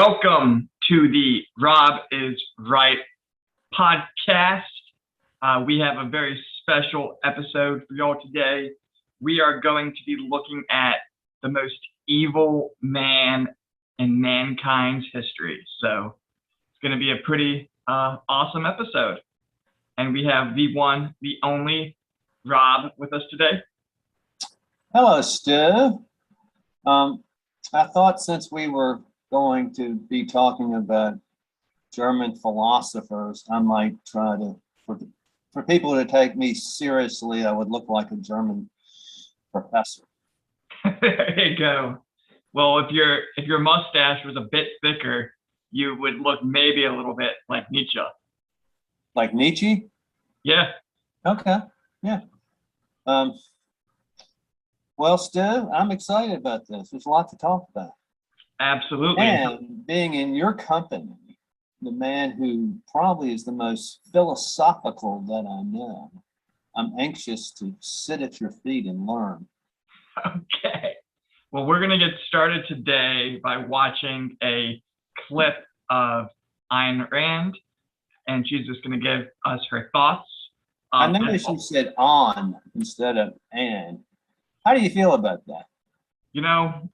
Welcome to the Rob is Right podcast. We have a very special episode for y'all today. We are going to be looking at the most evil man in mankind's history. So it's going to be a pretty awesome episode. And we have the one, the only Rob with us today. Hello, Stu. I thought since we were going to be talking about German philosophers, I might try to, for people to take me seriously, I would look like a German professor. There you go. Well, if your mustache was a bit thicker, you would look maybe a little bit like Nietzsche. Like Nietzsche? Yeah. Okay. Yeah. Well, Stu, I'm excited about this. There's a lot to talk about. Absolutely. And being in your company, the man who probably is the most philosophical that I know, I'm anxious to sit at your feet and learn. Okay. Well, we're going to get started today by watching a clip of Ayn Rand, and she's just going to give us her thoughts. I noticed you said on instead of and. How do you feel about that? You know,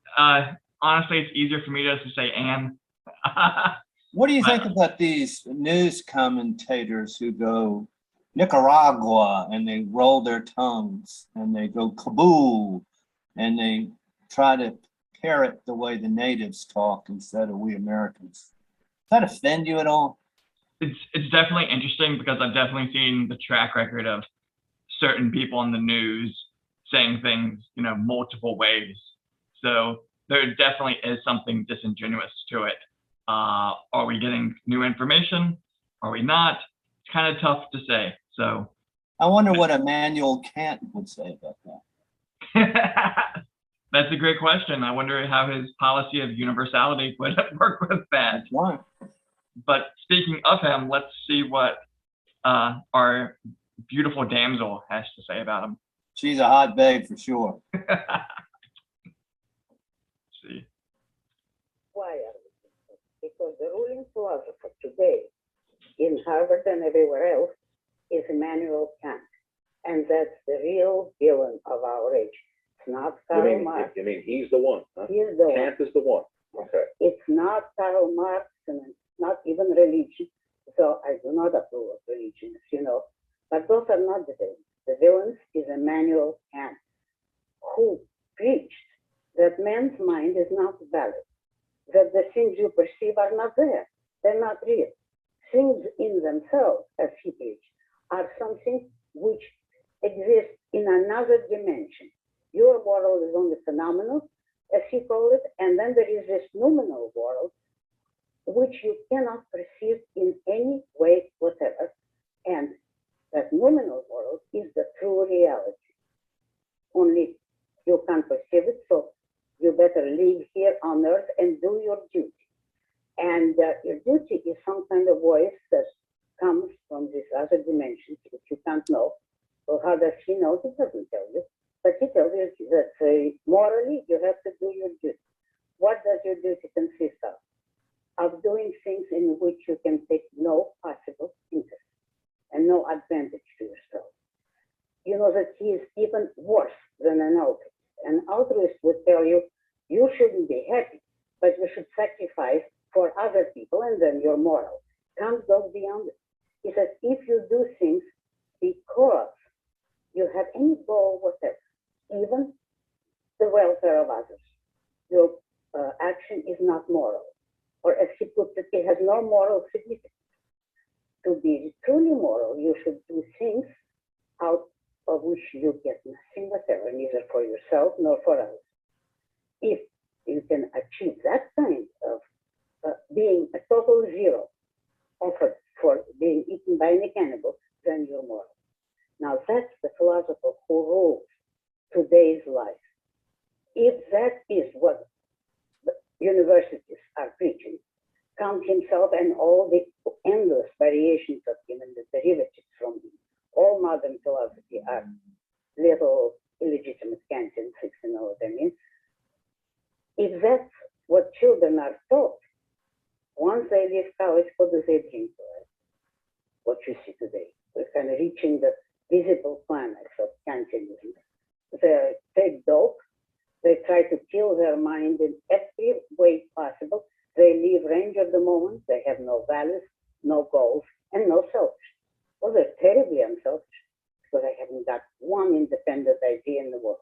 honestly, it's easier for me just to say Anne. What do you think about these news commentators who go Nicaragua and they roll their tongues and they go Kabul and they try to parrot the way the natives talk instead of we Americans? Does that offend you at all? It's definitely interesting because I've definitely seen the track record of certain people in the news saying things, multiple ways. So there definitely is something disingenuous to it. Are we getting new information? Are we not? It's kind of tough to say. So I wonder what Immanuel Kant would say about that. That's a great question. I wonder how his policy of universality would work with that. Why? But speaking of him, let's see what our beautiful damsel has to say about him. She's a hot babe for sure. See. Why are we thinking? Because the ruling philosopher today in Harvard and everywhere else is Immanuel Kant. And that's the real villain of our age. It's not Karl Marx. You mean he's the one? Huh? He's the Kant is the one. Okay. It's not Karl Marx and it's not even religion. So I do not approve of religion, but those are not the villains. The villain is Immanuel Kant, who preached that man's mind is not valid, that the things you perceive are not there, they're not real. Things in themselves, as he preached, are something which exists in another dimension. Your world is only phenomenal, as he called it, and then there is this noumenal world, which you cannot perceive in any way whatever. And that noumenal world is the true reality. Only you can't perceive it, so you better live here on earth and do your duty. And your duty is some kind of voice that comes from this other dimension, which you can't know. So how does he know? He doesn't tell you. But he tells you that morally you have to do your duty. What does your duty consist of? Of doing things in which you can take no possible interest and no advantage to yourself. You know that he is even worse than an altruist. An altruist would tell you, you shouldn't be happy, but you should sacrifice for other people and then you're moral. Kant goes beyond it. He says, if you do things because you have any goal whatever, even the welfare of others, your action is not moral. Or as he puts it, it has no moral significance. To be truly moral, you should do things out of which you get nothing whatever, neither for yourself nor for others. If you can achieve that kind of being a total zero offered for being eaten by any cannibal, then you're moral. Now that's the philosopher who rules today's life. If that is what the universities are preaching, Kant himself and all the endless variations of him and the derivatives from him, all modern philosophy are little illegitimate Kantians, if you know what I mean. If that's what children are taught, once they leave college, what do they bring to us? What you see today. We're kind of reaching the visible climax of Kantianism. They take dope, they try to kill their mind in every way possible. They leave range of the moment, they have no values, no goals, and no self. Well, they're terribly unselfish because they haven't got one independent idea in the world.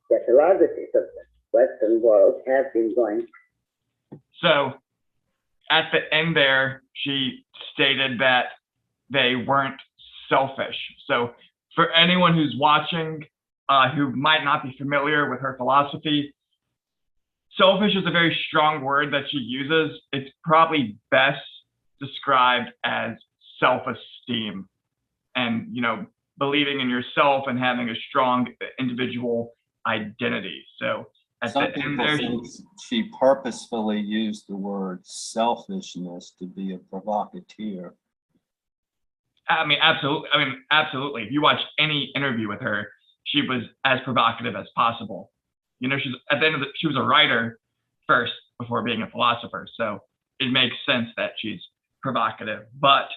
The philosophies of the Western world have been going. So at the end there, she stated that they weren't selfish. So for anyone who's watching, who might not be familiar with her philosophy, selfish is a very strong word that she uses. It's probably best described as self-esteem and, believing in yourself and having a strong individual identity. So at Some the end people there, think she purposefully used the word selfishness to be a provocateur. absolutely. If you watch any interview with her, she was as provocative as possible. She's at the end of she was a writer first before being a philosopher. So it makes sense that she's provocative. But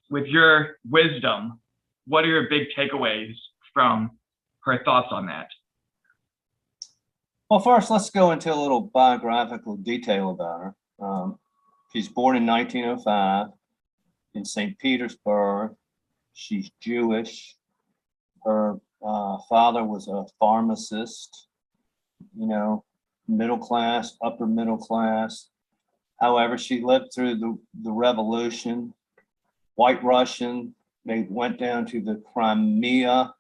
with your wisdom, what are your big takeaways from her thoughts on that? Well, first, let's go into a little biographical detail about her. She's born in 1905 in St. Petersburg. She's Jewish. Her father was a pharmacist, middle class, upper middle class. However, she lived through the revolution, White Russian. They went down to the Crimea,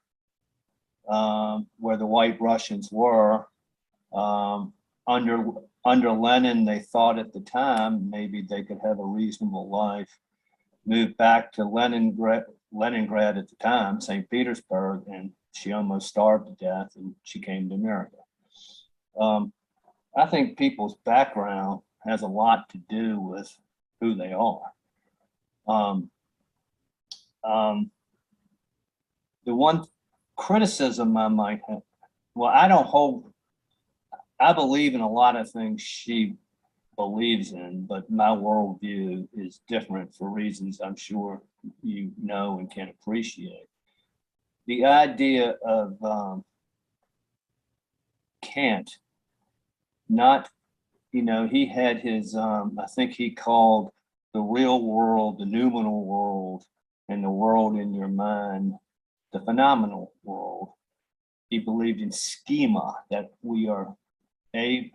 where the White Russians were. Under Lenin, they thought at the time maybe they could have a reasonable life. Moved back to Leningrad at the time, St. Petersburg, and she almost starved to death, and she came to America. I think people's background has a lot to do with who they are. The one criticism I might have, I believe in a lot of things she believes in, but my worldview is different for reasons I'm sure you know and can appreciate. The idea of Kant, he had his, I think he called the real world, the noumenal world, and the world in your mind, the phenomenal world. He believed in schema, that we are a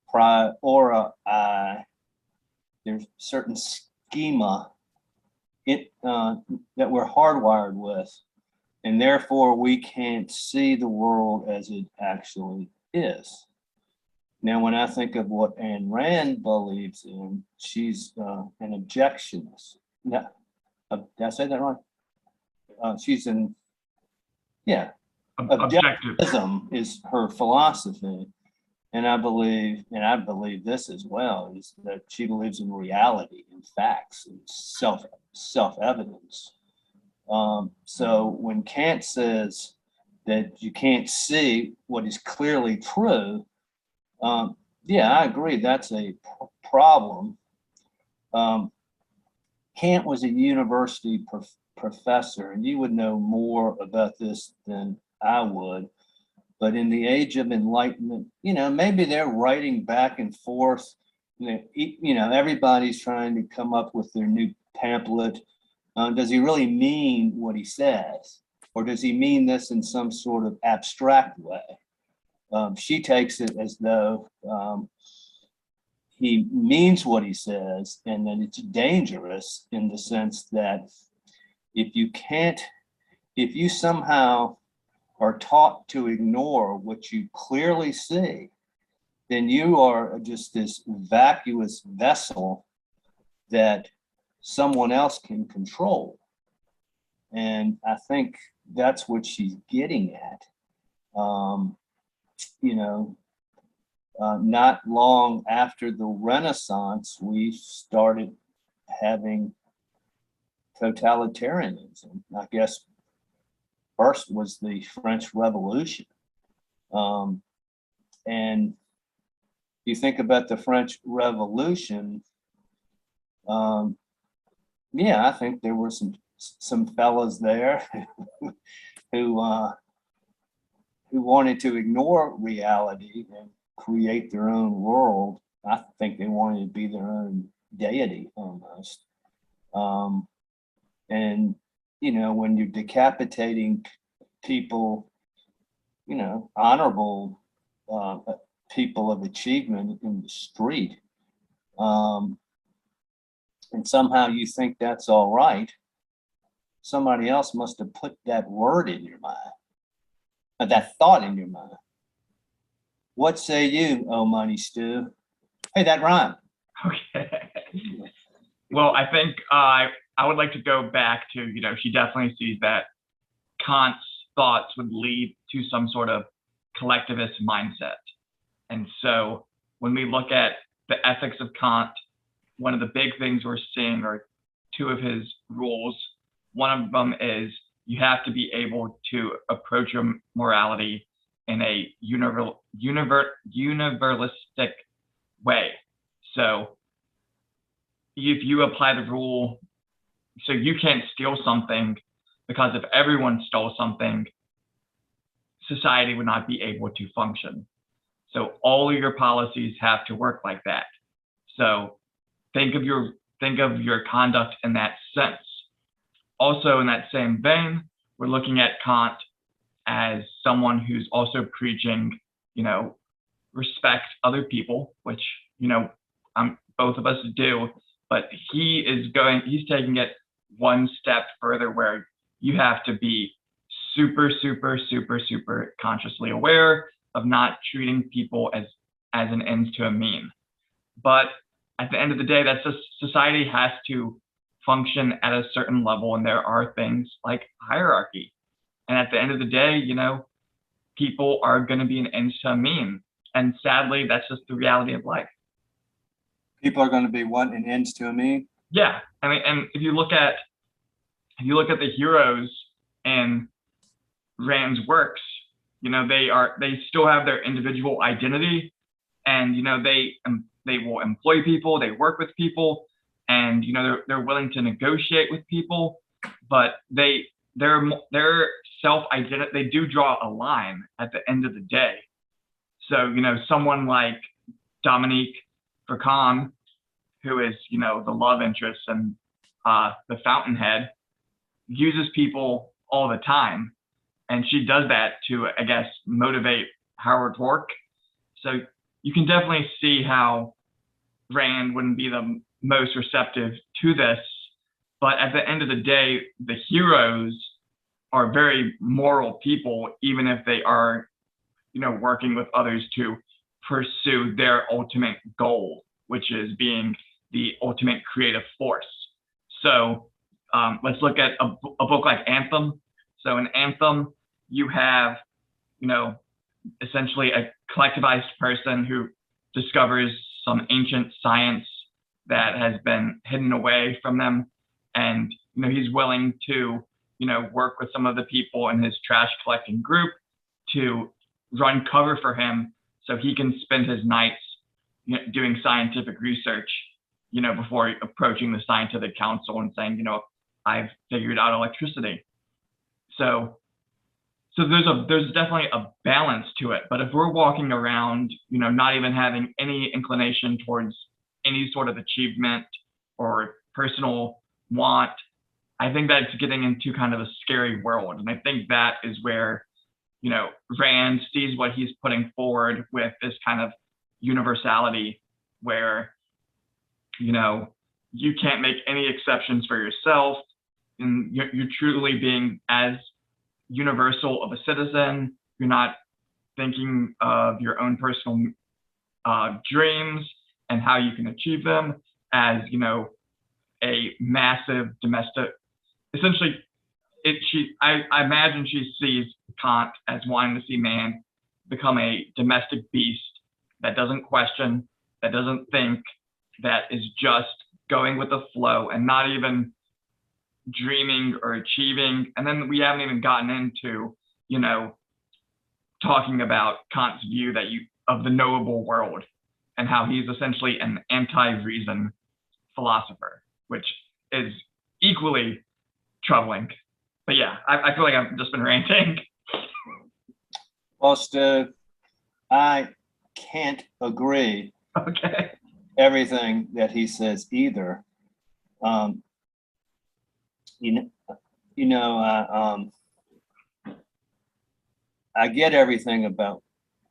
priori, there's certain schema that we're hardwired with, and therefore we can't see the world as it actually is. Now, when I think of what Ayn Rand believes in, she's an objectionist. Yeah, did I say that right? She's an, yeah, objectivism is her philosophy. And I believe this as well, is that she believes in reality and facts and self-evidence. So when Kant says that you can't see what is clearly true, yeah, I agree, that's a problem. Kant was a university professor, and you would know more about this than I would. But in the age of enlightenment, maybe they're writing back and forth. Everybody's trying to come up with their new pamphlet. Does he really mean what he says? Or does he mean this in some sort of abstract way? She takes it as though he means what he says, and that it's dangerous in the sense that if you somehow are taught to ignore what you clearly see, then you are just this vacuous vessel that someone else can control. And I think that's what she's getting at. Not long after the Renaissance, we started having totalitarianism. I guess first was the French Revolution. And you think about the French Revolution, Yeah, I think there were some fellas there who wanted to ignore reality and create their own world. I think they wanted to be their own deity almost. And when you're decapitating people, honorable people of achievement in the street, and somehow you think that's all right, somebody else must have put that word in your mind, or that thought in your mind. What say you, oh money stew? Hey, that rhyme. Okay. Well, I think I would like to go back to, she definitely sees that Kant's thoughts would lead to some sort of collectivist mindset. And so when we look at the ethics of Kant, one of the big things we're seeing are two of his rules. One of them is you have to be able to approach your morality in a universalistic way. So if you apply the rule, so you can't steal something, because if everyone stole something, society would not be able to function. So all of your policies have to work like that. So think of your conduct in that sense. Also, in that same vein, we're looking at Kant as someone who's also preaching, respect other people, which, both of us do, but he's taking it one step further, where you have to be super, super, super, super consciously aware of not treating people as an ends to a mean. But at the end of the day, that's just, society has to function at a certain level, and there are things like hierarchy. And at the end of the day, people are going to be an ends to a mean. And sadly, that's just the reality of life. People are going to be what, an ends to a mean? Yeah. I mean, and if you look at the heroes in Rand's works, they still have their individual identity, and they will employ people, they work with people, and they're willing to negotiate with people, but their self-identity, they do draw a line at the end of the day. So someone like Dominique Vercon, who is the love interest and the fountainhead, uses people all the time, and she does that to, I guess, motivate Howard Rourke. So you can definitely see how Rand wouldn't be the most receptive to this, but at the end of the day, the heroes are very moral people, even if they are, working with others to pursue their ultimate goal, which is being the ultimate creative force. So let's look at a book like Anthem. So in Anthem, you have, essentially a collectivized person who discovers some ancient science that has been hidden away from them. And, he's willing to, work with some of the people in his trash collecting group to run cover for him so he can spend his nights doing scientific research, before approaching the scientific council and saying, I've figured out electricity. So there's definitely a balance to it. But if we're walking around, not even having any inclination towards any sort of achievement or personal want, I think that's getting into kind of a scary world. And I think that is where, Rand sees what he's putting forward with this kind of universality, where, you can't make any exceptions for yourself, and you're truly being as universal of a citizen. You're not thinking of your own personal dreams and how you can achieve them as a massive domestic. Essentially, I imagine she sees Kant as wanting to see man become a domestic beast that doesn't question, that doesn't think, that is just going with the flow and not even dreaming or achieving. And then we haven't even gotten into, talking about Kant's view of the knowable world, and how he's essentially an anti-reason philosopher, which is equally troubling. But yeah, I feel like I've just been ranting. Well, Stu, I can't agree Okay. everything that he says either. You know, I get everything about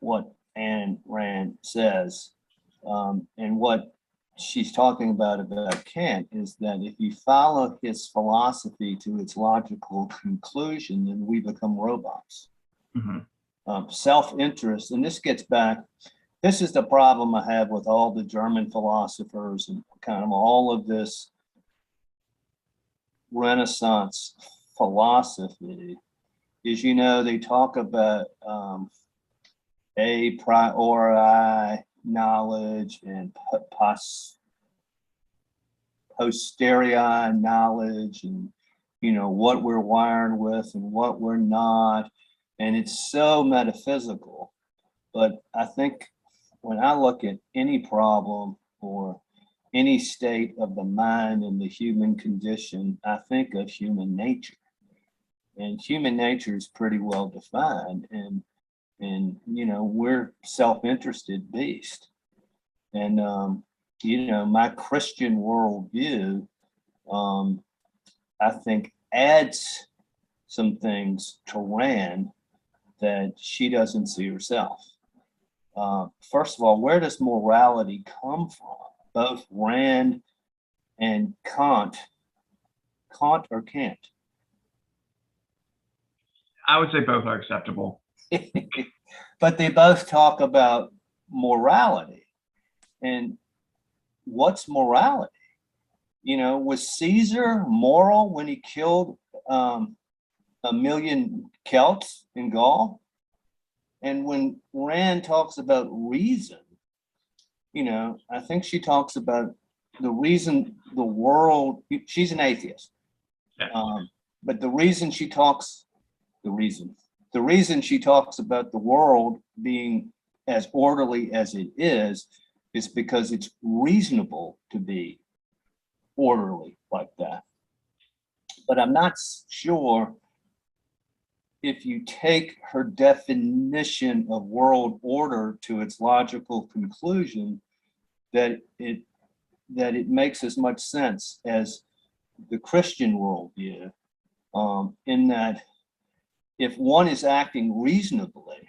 what Ayn Rand says, and what she's talking about Kant is that if you follow his philosophy to its logical conclusion, then we become robots. Mm-hmm. Self-interest, and this gets back, this is the problem I have with all the German philosophers and kind of all of this Renaissance philosophy, is, you know, they talk about a priori knowledge and posteriori knowledge, and, you know, what we're wired with and what we're not. And it's so metaphysical. But I think when I look at any problem or any state of the mind in the human condition, I think of human nature. And human nature is pretty well defined. And you know, we're self-interested beast. And you know, my Christian worldview, I think, adds some things to Rand that she doesn't see herself. First of all, where does morality come from? Both Rand and Kant or Kant? I would say both are acceptable. But they both talk about morality. And what's morality? You know, was Caesar moral when he killed 1,000,000 Celts in Gaul? And when Rand talks about reason, you know, I think she talks about the reason the world, she's an atheist. Yeah. But the reason she talks about the world being as orderly as it is because it's reasonable to be orderly like that. But I'm not sure if you take her definition of world order to its logical conclusion, that it makes as much sense as the Christian worldview, in that if one is acting reasonably,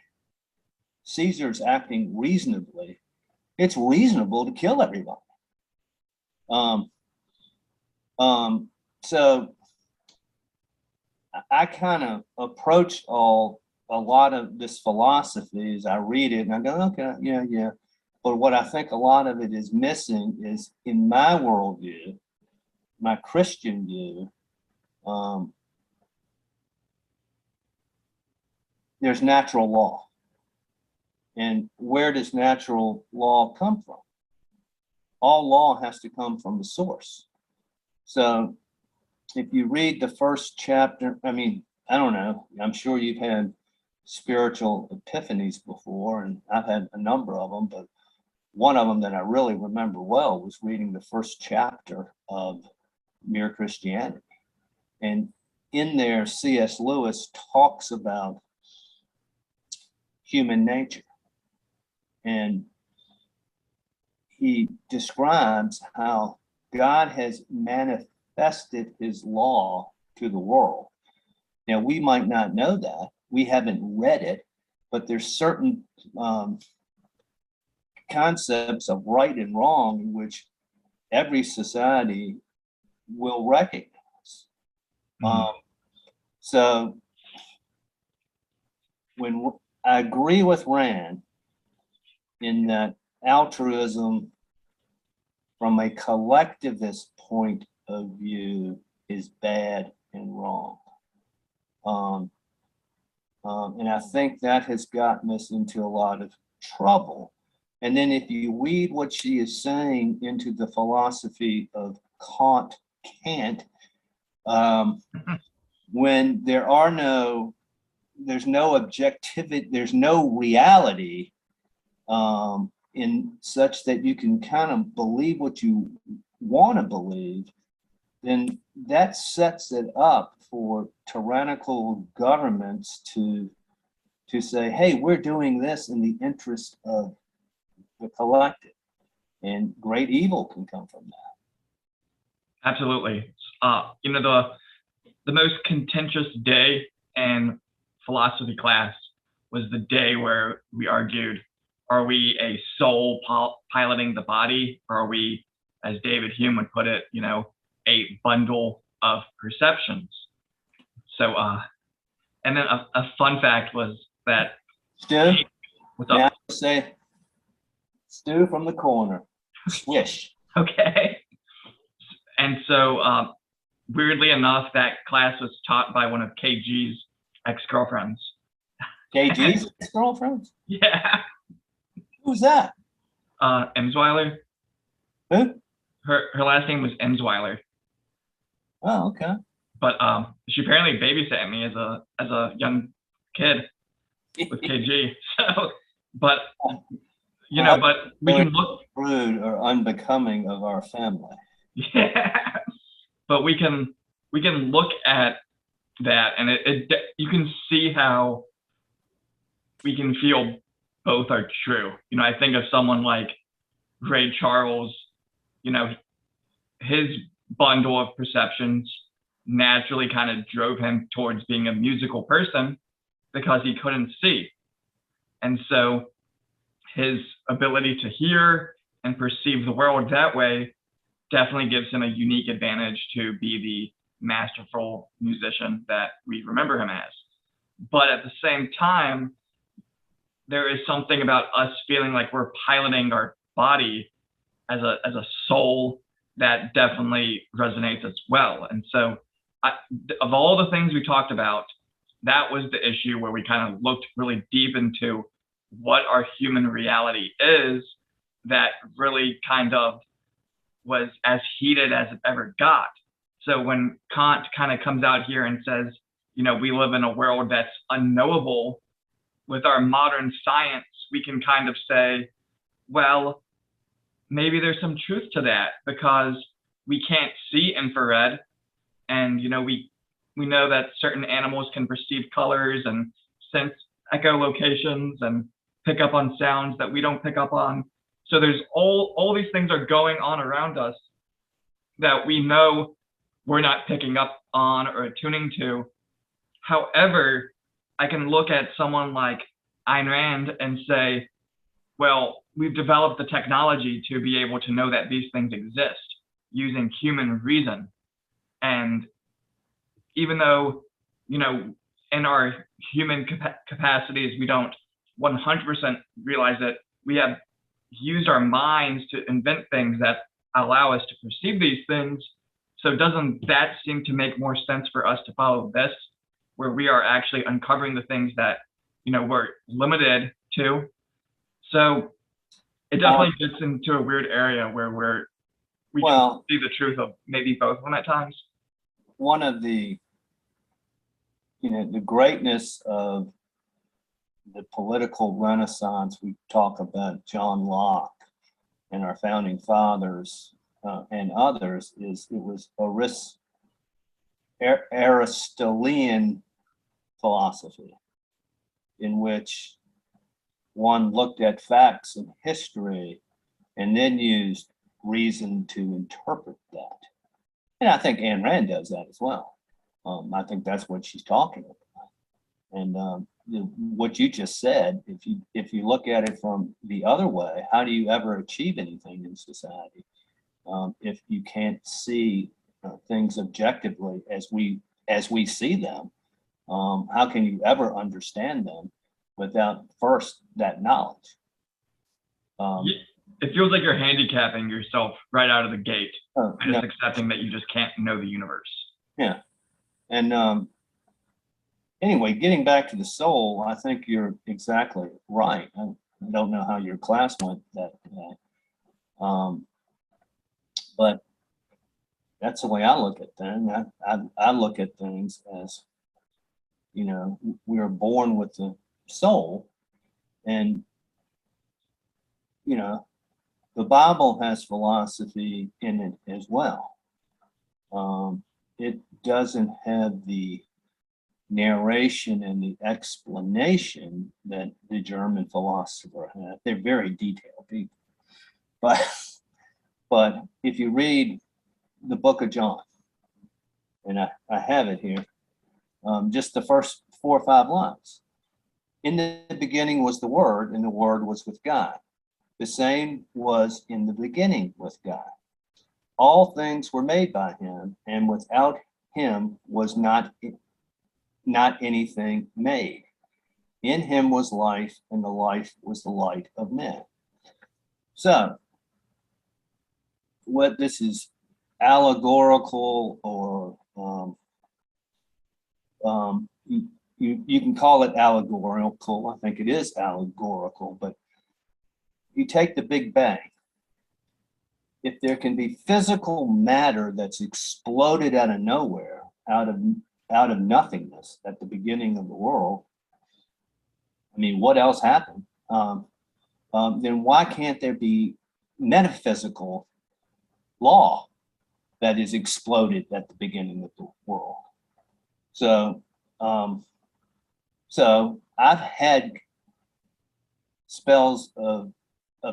Caesar's acting reasonably, it's reasonable to kill everybody. So I kind of approach a lot of this philosophy as I read it, and I go, okay, yeah. But what I think a lot of it is missing is, in my worldview, my Christian view, there's natural law. And where does natural law come from? All law has to come from the source. So if you read the first chapter, I mean, I don't know, I'm sure you've had spiritual epiphanies before, and I've had a number of them, but one of them that I really remember well was reading the first chapter of Mere Christianity. And in there, C.S. Lewis talks about human nature. And he describes how God has manifested his law to the world. Now, we might not know that. We haven't read it, but there's certain concepts of right and wrong in which every society will recognize. Mm-hmm. So when I agree with Rand in that altruism from a collectivist point of view is bad and wrong. And I think that has gotten us into a lot of trouble. And then if you read what she is saying into the philosophy of Kant, when there's no objectivity, there's no reality in such that you can kind of believe what you want to believe, then that sets it up for tyrannical governments to say, hey, we're doing this in the interest of the collective, and great evil can come from that. Absolutely. The most contentious day in philosophy class was the day where we argued, are we a soul piloting the body, or are we, as David Hume would put it, a bundle of perceptions? So, and then a fun fact was that. Stu, what's now up? say, Stu from the corner, swish. Okay. And so, weirdly enough, that class was taught by one of KG's ex-girlfriends. KG's ex-girlfriends? Yeah. Who's that? Emsweiler. Who? Her last name was Emsweiler. Oh, okay. But she apparently babysat me as a young kid with KG. So, but but we can look rude or unbecoming of our family. Yeah, but we can look at that, and you can see how we can feel both are true. I think of someone like Ray Charles. His bundle of perceptions naturally kind of drove him towards being a musical person because he couldn't see. And so his ability to hear and perceive the world that way definitely gives him a unique advantage to be the masterful musician that we remember him as. But at the same time, there is something about us feeling like we're piloting our body as a soul that definitely resonates as well. And so of all the things we talked about, that was the issue where we kind of looked really deep into what our human reality is, that really kind of was as heated as it ever got. So when Kant kind of comes out here and says, we live in a world that's unknowable, with our modern science, we can kind of say, well, maybe there's some truth to that, because we can't see infrared, and we know that certain animals can perceive colors and sense echolocations and pick up on sounds that we don't pick up on. So there's all these things are going on around us that we know we're not picking up on or attuning to. However, I can look at someone like Ayn Rand and say, well, we've developed the technology to be able to know that these things exist using human reason. And even though, in our human capacities, we don't 100% realize it, we have used our minds to invent things that allow us to perceive these things. So doesn't that seem to make more sense for us to follow this, where we are actually uncovering the things that, we're limited to? So it definitely gets into a weird area where we can see the truth of maybe both of them at times. One of the, the greatness of the political renaissance, we talk about John Locke and our founding fathers and others, is it was Aristotelian philosophy, in which one looked at facts and history and then used reason to interpret that. And I think Ayn Rand does that as well. I think that's what she's talking about. And what you just said, if you look at it from the other way, how do you ever achieve anything in society if you can't see things objectively as we see them? How can you ever understand them without first that knowledge? It feels like you're handicapping yourself right out of the gate by just No. accepting that you just can't know the universe. Yeah. And anyway, getting back to the soul, I think you're exactly right. I don't know how your class went that day. But that's the way I look at things. I look at things as, we are born with the soul, and, the Bible has philosophy in it as well. It doesn't have the narration and the explanation that the German philosopher had. They're very detailed people. But if you read the book of John, and I have it here, just the first 4 or 5 lines. In the beginning was the Word, and the Word was with God. The same was in the beginning with God. All things were made by him, and without him was not anything made. In him was life, and the life was the light of men. So, what this is allegorical, or you can call it allegorical. I think it is allegorical, but you take the Big Bang. If there can be physical matter that's exploded out of nowhere, out of nothingness at the beginning of the world, I mean, what else happened? Then why can't there be metaphysical law that is exploded at the beginning of the world? So I've had spells of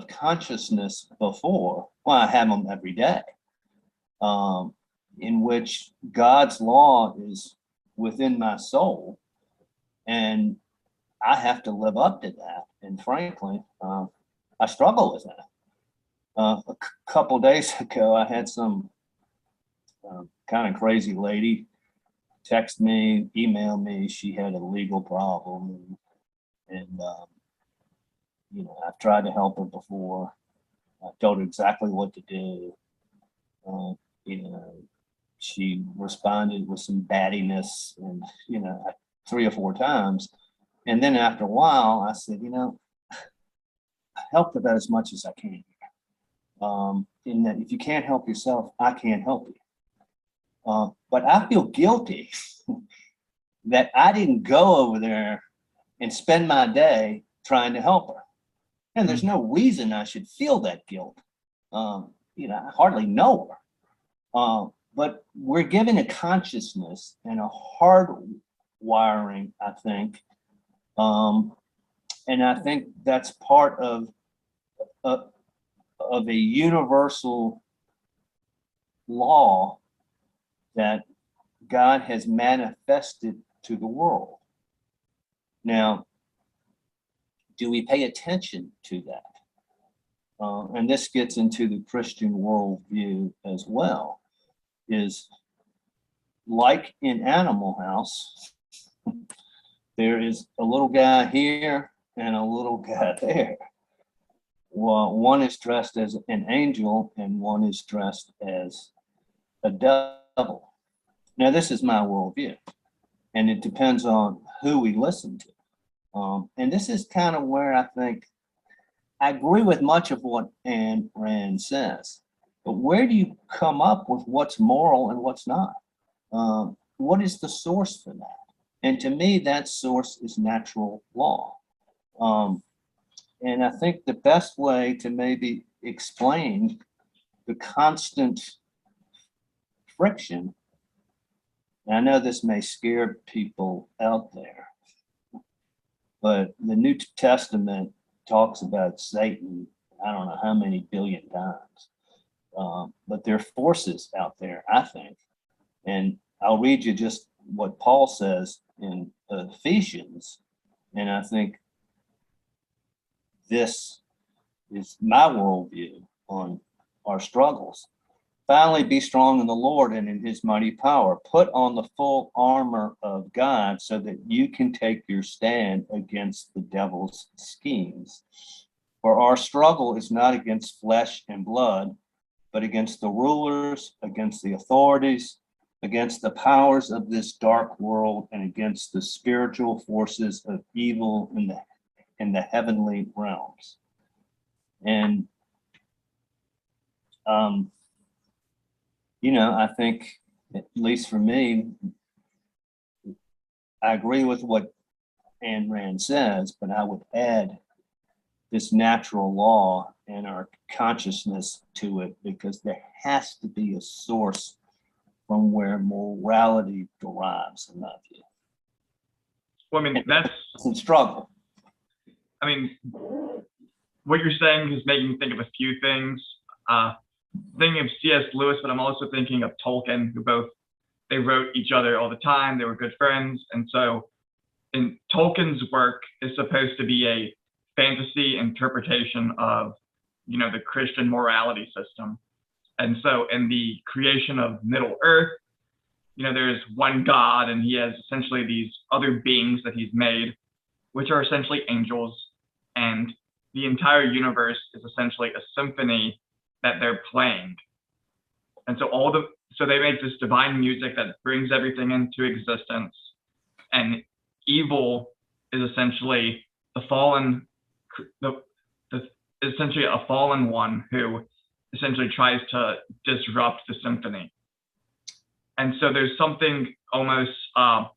consciousness before. Well, I have them every day, in which God's law is within my soul, and I have to live up to that. And frankly, I struggle with that. A couple days ago, I had some kind of crazy lady text me, email me. She had a legal problem, and I've tried to help her before. I told her exactly what to do. She responded with some battiness, and 3 or 4 times. And then after a while, I said, I helped about as much as I can. In that, if you can't help yourself, I can't help you. But I feel guilty that I didn't go over there and spend my day trying to help her. And there's no reason I should feel that guilt. I hardly know her. But we're given a consciousness and a hard wiring, I think. And I think that's part of a universal law that God has manifested to the world. Now, do we pay attention to that? And this gets into the Christian worldview as well, is like in Animal House, there is a little guy here and a little guy there. Well, one is dressed as an angel and one is dressed as a devil. Now, this is my worldview, and it depends on who we listen to. And this is kind of where I think I agree with much of what Ayn Rand says, but where do you come up with what's moral and what's not? What is the source for that? And to me, that source is natural law. And I think the best way to maybe explain the constant friction, and I know this may scare people out there, but the New Testament talks about Satan, I don't know how many billion times. But there are forces out there, I think. And I'll read you just what Paul says in Ephesians. And I think this is my worldview on our struggles. Finally, be strong in the Lord and in his mighty power. Put on the full armor of God so that you can take your stand against the devil's schemes. For our struggle is not against flesh and blood, but against the rulers, against the authorities, against the powers of this dark world, and against the spiritual forces of evil in the heavenly realms. And I think, at least for me, I agree with what Ayn Rand says, but I would add this natural law and our consciousness to it, because there has to be a source from where morality derives, in my view. Well, I mean, that's, It's a struggle. I mean, what you're saying is making me think of a few things. Thinking of C.S. Lewis, but I'm also thinking of Tolkien, who both, they wrote each other all the time. They were good friends. And so in Tolkien's work is supposed to be a fantasy interpretation of, you know, the Christian morality system. And so in the creation of Middle Earth, you know, there's one God, and he has essentially these other beings that he's made, which are essentially angels. And the entire universe is essentially a symphony that they're playing. And so so they make this divine music that brings everything into existence. And evil is essentially the fallen, essentially a fallen one who essentially tries to disrupt the symphony. And so there's something almost, it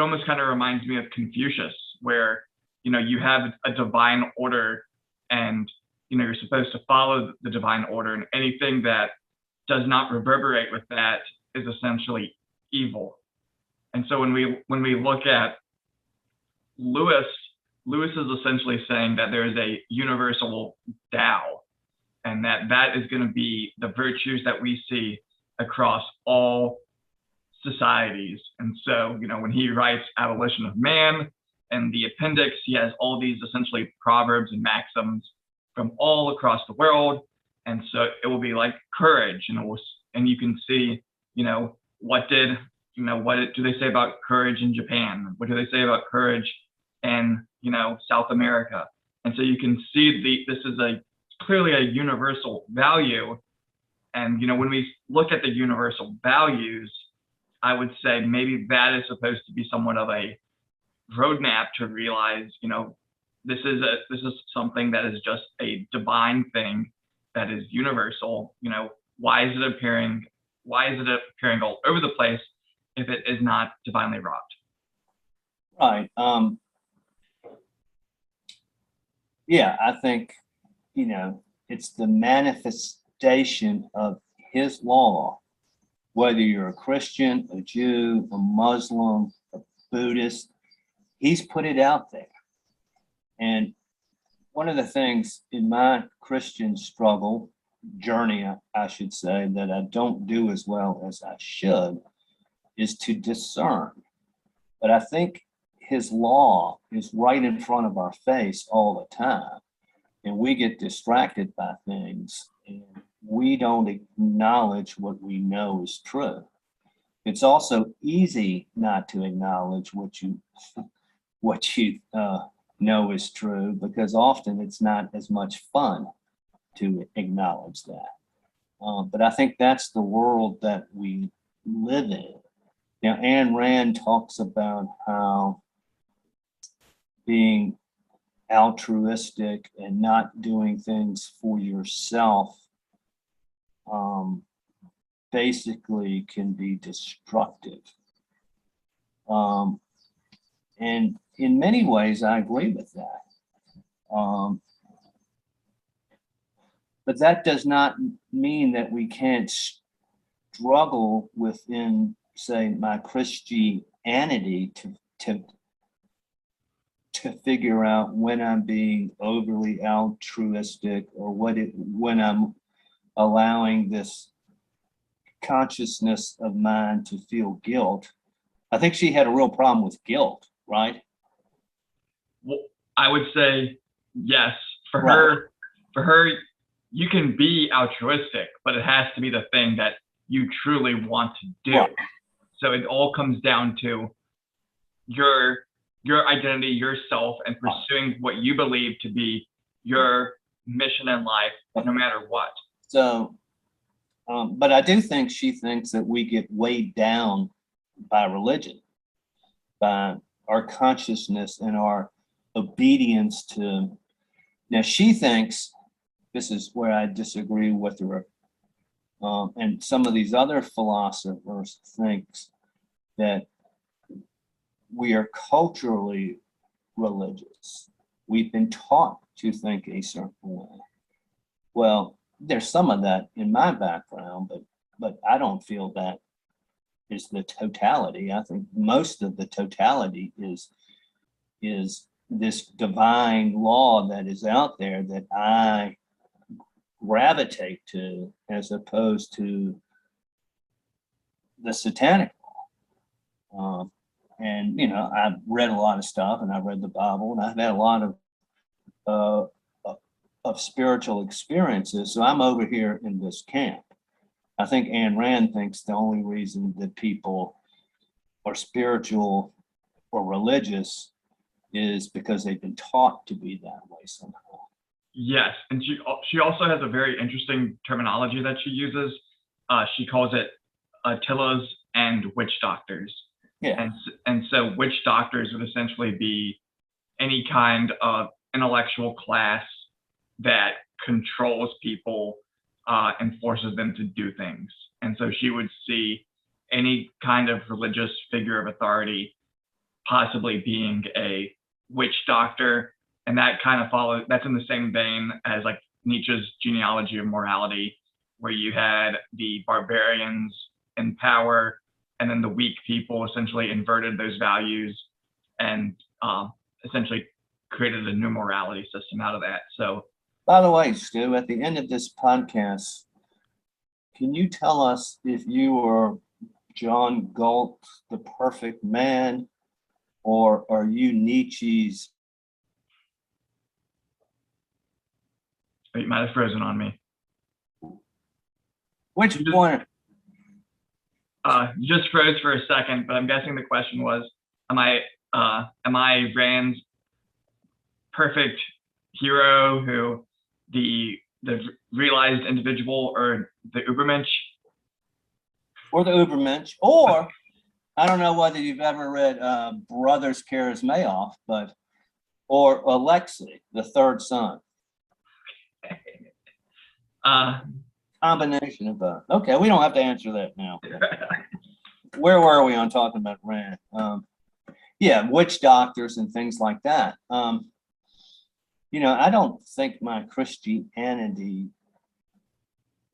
almost kind of reminds me of Confucius, where, you know, you have a divine order, and, you know, you're supposed to follow the divine order, and anything that does not reverberate with that is essentially evil. And so when we look at Lewis is essentially saying that there is a universal Tao, and that is going to be the virtues that we see across all societies. And so, you know, when he writes Abolition of Man, and the appendix, he has all these essentially proverbs and maxims from all across the world. And so it will be like courage, and you can see, you know, what do they say about courage in Japan? What do they say about courage in, you know, South America? And so you can see this is clearly a universal value. And, you know, when we look at the universal values, I would say maybe that is supposed to be somewhat of a roadmap to realize, you know, this is something that is just a divine thing that is universal. You know, why is it appearing all over the place if it is not divinely wrought? Right. Yeah, I think, you know, it's the manifestation of his law, whether you're a Christian, a Jew, a Muslim, a Buddhist, he's put it out there. And one of the things in my Christian struggle, journey, I should say, that I don't do as well as I should, is to discern. But I think his law is right in front of our face all the time. And we get distracted by things, and we don't acknowledge what we know is true. It's also easy not to acknowledge what you know is true, because often it's not as much fun to acknowledge that. But I think that's the world that we live in. Now, Ayn Rand talks about how being altruistic and not doing things for yourself basically can be destructive. And in many ways, I agree with that. But that does not mean that we can't struggle within, say, my Christianity to figure out when I'm being overly altruistic, or when I'm allowing this consciousness of mine to feel guilt. I think she had a real problem with guilt, right? Well, I would say yes. For Right. her, you can be altruistic, but it has to be the thing that you truly want to do. Right. So it all comes down to your identity, yourself, and pursuing what you believe to be your mission in life, no matter what. So, but I do think she thinks that we get weighed down by religion, by our consciousness and our obedience to. Now, she thinks, this is where I disagree with her, and some of these other philosophers thinks that we are culturally religious. We've been taught to think a certain way. Well, there's some of that in my background, but I don't feel that is the totality. I think most of the totality is this divine law that is out there that I gravitate to, as opposed to the satanic law. And I've read a lot of stuff, and I've read the Bible, and I've had a lot of spiritual experiences. So I'm over here in this camp. I think Ayn Rand thinks the only reason that people are spiritual or religious is because they've been taught to be that way somehow. Yes, and she also has a very interesting terminology that she uses. She calls it Attilas and witch doctors. Yeah. And so witch doctors would essentially be any kind of intellectual class that controls people and forces them to do things. And so she would see any kind of religious figure of authority possibly being a witch doctor. And that kind of follows, that's in the same vein as like Nietzsche's genealogy of morality, where you had the barbarians in power, and then the weak people essentially inverted those values and essentially created a new morality system out of that. So, by the way, Stu, at the end of this podcast, can you tell us if you were John Galt, the perfect man, or are you Nietzsche's? you might have frozen on me. Which one? You just froze for a second, but I'm guessing the question was, am I Rand's perfect hero, who the realized individual, or the Ubermensch? Or the Ubermensch, or I don't know whether you've ever read Brothers Karamazov, or Alexei, the third son. Combination of both. Okay, we don't have to answer that now. Where were we on talking about Rand? Yeah, witch doctors and things like that. I don't think my Christianity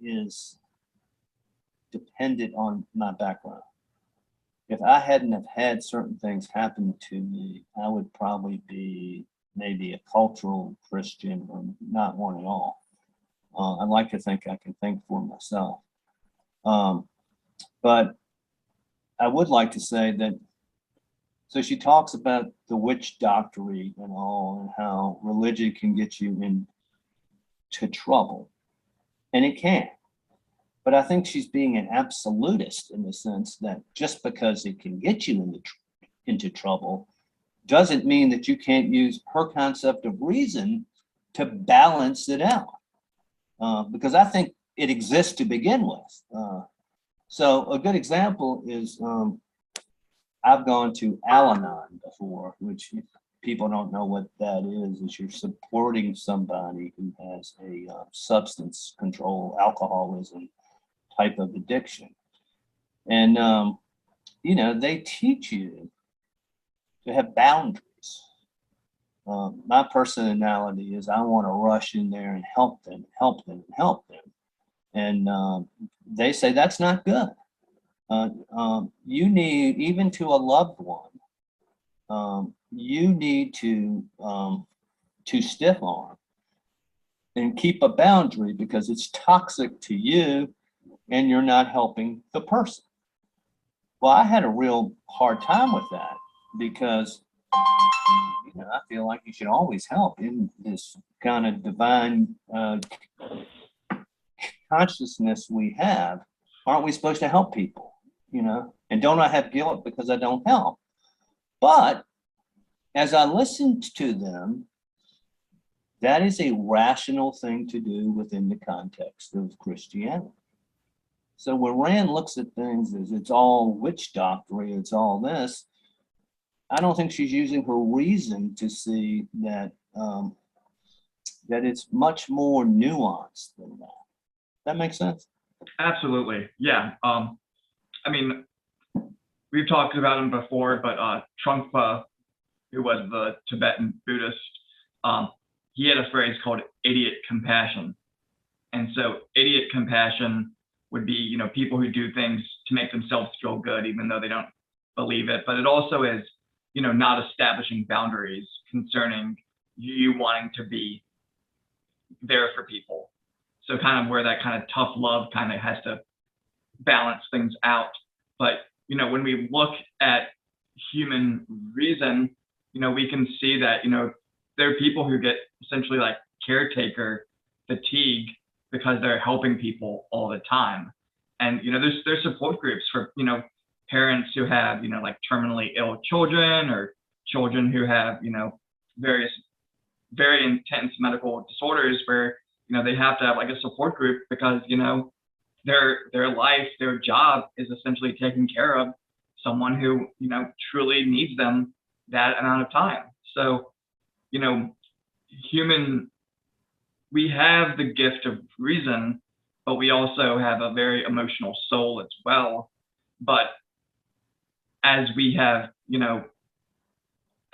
is dependent on my background. If I hadn't have had certain things happen to me, I would probably be maybe a cultural Christian or not one at all. I'd like to think I can think for myself. But I would like to say that, so she talks about the witch doctrine and all, and how religion can get you into trouble. And it can. But I think she's being an absolutist in the sense that just because it can get you into trouble doesn't mean that you can't use her concept of reason to balance it out. Because I think it exists to begin with. So a good example is I've gone to Al-Anon before, which people don't know what that is you're supporting somebody who has a substance control, alcoholism type of addiction. And, they teach you to have boundaries. My personality is I want to rush in there and help them. And they say that's not good. You need, even to a loved one, you need to stiff arm and keep a boundary because it's toxic to you and you're not helping the person. Well, I had a real hard time with that because I feel like you should always help in this kind of divine consciousness we have. Aren't we supposed to help people? And don't I have guilt because I don't help? But as I listened to them, that is a rational thing to do within the context of Christianity. So when Rand looks at things as it's all witch doctrine, it's all this, I don't think she's using her reason to see that that it's much more nuanced than that. That makes sense? Absolutely. Yeah. I mean, we've talked about him before, but Trungpa, who was the Tibetan Buddhist, he had a phrase called idiot compassion. And so idiot compassion would be, people who do things to make themselves feel good, even though they don't believe it. But it also is, not establishing boundaries concerning you wanting to be there for people. So kind of where that kind of tough love kind of has to balance things out. But, when we look at human reason, we can see that, there are people who get essentially like caretaker fatigue because they're helping people all the time. And, there's support groups for, parents who have, like terminally ill children, or children who have, various very intense medical disorders where, they have to have like a support group because, their life, their job is essentially taking care of someone who, truly needs them that amount of time. So, we have the gift of reason, but we also have a very emotional soul as well. But as we have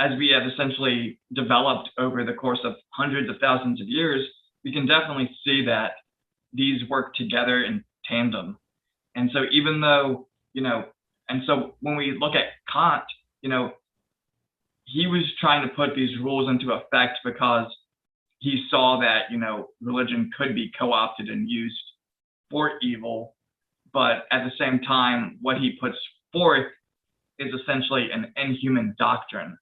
essentially developed over the course of hundreds of thousands of years, we can definitely see that these work together in tandem. And so even though, and so when we look at Kant, he was trying to put these rules into effect because he saw that, religion could be co-opted and used for evil. But at the same time, what he puts forth is essentially an inhuman doctrine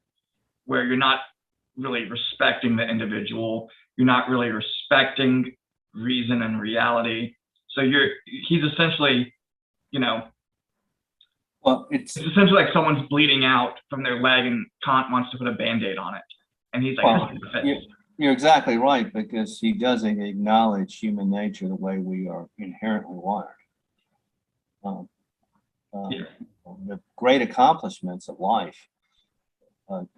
where you're not really respecting the individual. You're not really respecting reason and reality. So he's essentially, Well, it's essentially like someone's bleeding out from their leg and Kant wants to put a Band-Aid on it. And he's like, well, you're exactly right, because he doesn't acknowledge human nature the way we are inherently wired. The great accomplishments of life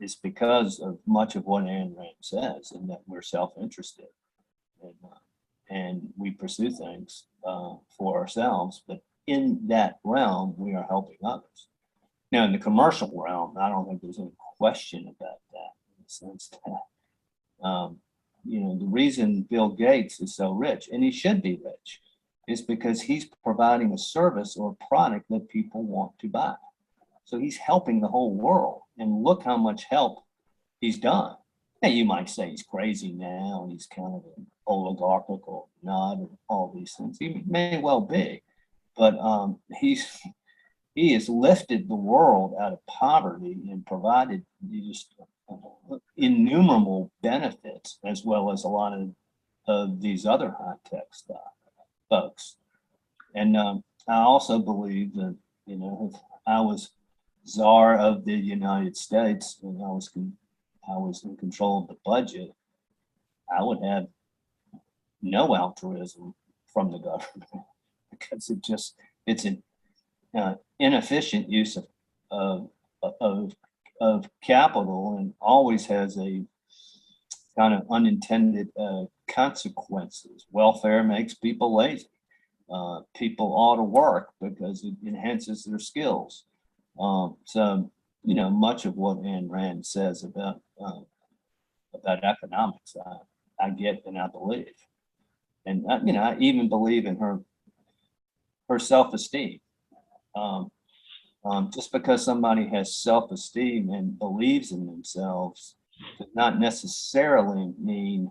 is because of much of what Ayn Rand says, and that we're self-interested, and we pursue things for ourselves, but in that realm, we are helping others. Now, in the commercial realm, I don't think there's any question about that, in the sense that, the reason Bill Gates is so rich, and he should be rich, is because he's providing a service or a product that people want to buy. So he's helping the whole world, and look how much help he's done. Now, you might say he's crazy now, and he's kind of an oligarchical nut, and all these things. He may well be, but he has lifted the world out of poverty and provided just innumerable benefits, as well as a lot of these other high-tech folks. And I also believe that, if I was czar of the United States and I was in control of the budget, I would have no altruism from the government, because it's an inefficient use of capital, and always has a kind of unintended consequences. Welfare makes people lazy. People ought to work because it enhances their skills. So, much of what Ayn Rand says about economics, I get and I believe. And, I even believe in her self-esteem. Just because somebody has self-esteem and believes in themselves does not necessarily mean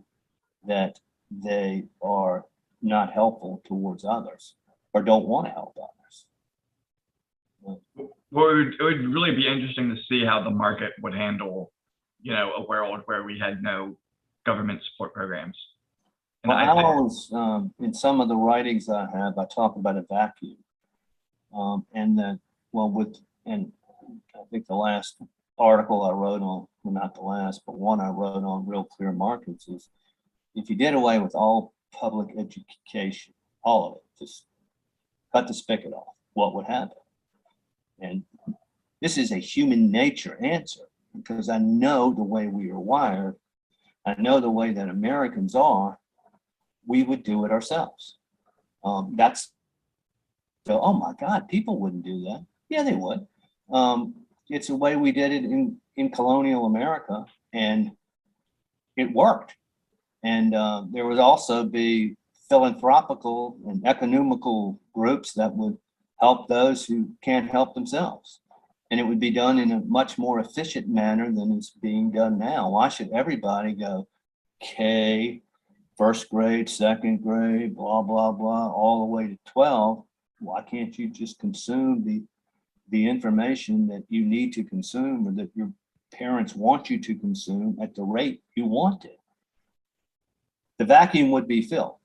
that they are not helpful towards others or don't want to help others. Well, it would really be interesting to see how the market would handle, a world where we had no government support programs. And I always, in some of the writings I have, I talk about a vacuum. And I think the last article I wrote on, well, not the last, but one I wrote on Real Clear Markets is, if you did away with all public education, all of it, just cut the spigot off, what would happen? And this is a human nature answer, because I know the way we are wired. I know the way that Americans are. We would do it ourselves. Oh my God, people wouldn't do that. Yeah, they would. It's the way we did it in colonial America, and it worked. And there would also be philanthropical and economical groups that would help those who can't help themselves. And it would be done in a much more efficient manner than it's being done now. Why should everybody go K, first grade, second grade, blah, blah, blah, all the way to 12? Why can't you just consume the information that you need to consume or that your parents want you to consume at the rate you want it? The vacuum would be filled.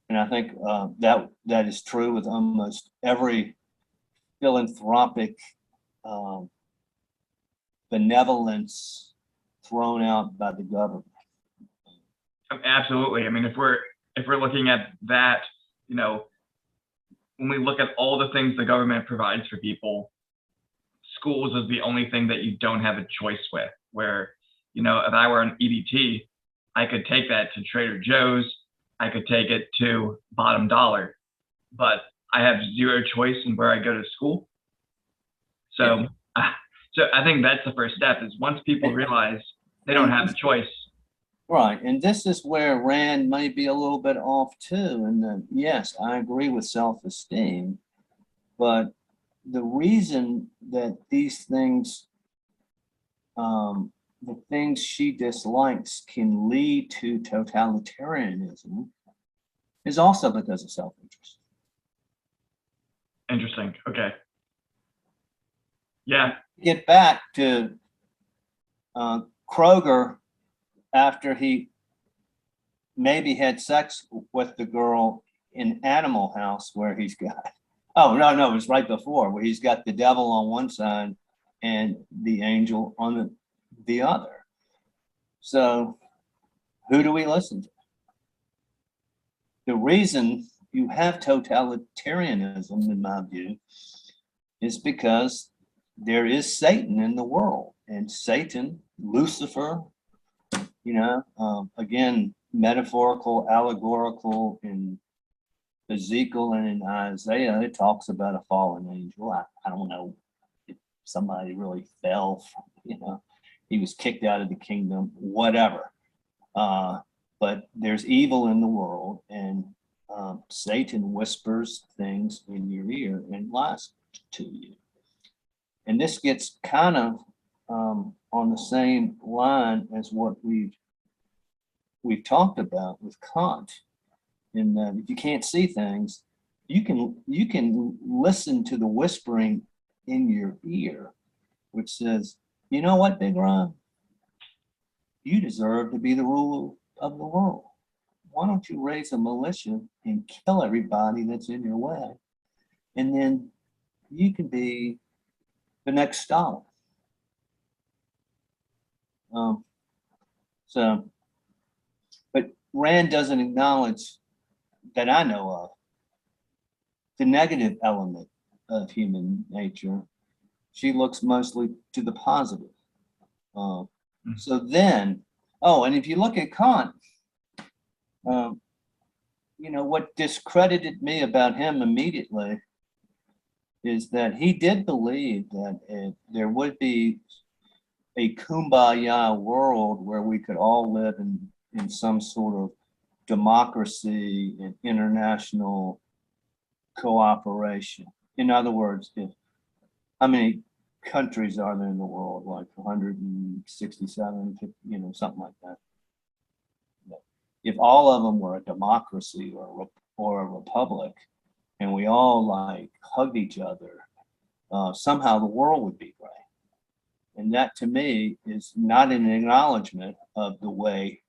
And I think that is true with almost every philanthropic benevolence thrown out by the government. Absolutely. I mean, if we're looking at that, you know, when we look at all the things the government provides for people, schools is the only thing that you don't have a choice with. Where, you know, if I were an EBT, I could take that to Trader Joe's, I could take it to Bottom Dollar, but I have zero choice in where I go to school. So, so I think that's the first step, is once people realize they don't have a choice. Right, and this is where Rand may be a little bit off too. And yes, I agree with self-esteem, but the reason that these things, the things she dislikes can lead to totalitarianism is also because of self-interest. Interesting. Okay. Yeah. Get back to Kroger after he maybe had sex with the girl in Animal House, where he's got, oh, no, it was right before, where he's got the devil on one side and the angel on the other. So who do we listen to? The reason you have totalitarianism, in my view, is because there is Satan in the world, and Satan, Lucifer, you know, again, metaphorical, allegorical in Ezekiel and in Isaiah, it talks about a fallen angel. I don't know if somebody really fell from, you know, he was kicked out of the kingdom, whatever. But there's evil in the world, and Satan whispers things in your ear and lies to you. And this gets kind of on the same line as what we've talked about with Kant, in that if you can't see things, you can listen to the whispering in your ear, which says, you know what, Big Ron, you deserve to be the ruler of the world. Why don't you raise a militia and kill everybody that's in your way? And then you can be the next Stalin. But Rand doesn't acknowledge, that I know of, the negative element of human nature. She looks mostly to the positive. So then, and if you look at Kant, you know, what discredited me about him immediately is that he did believe that there would be a kumbaya world where we could all live in some sort of democracy and international cooperation. In other words, how many countries are there in the world? Like 167, you know, something like that. If all of them were a democracy or a republic, and we all like hugged each other, somehow the world would be great. And that, to me, is not an acknowledgement of the way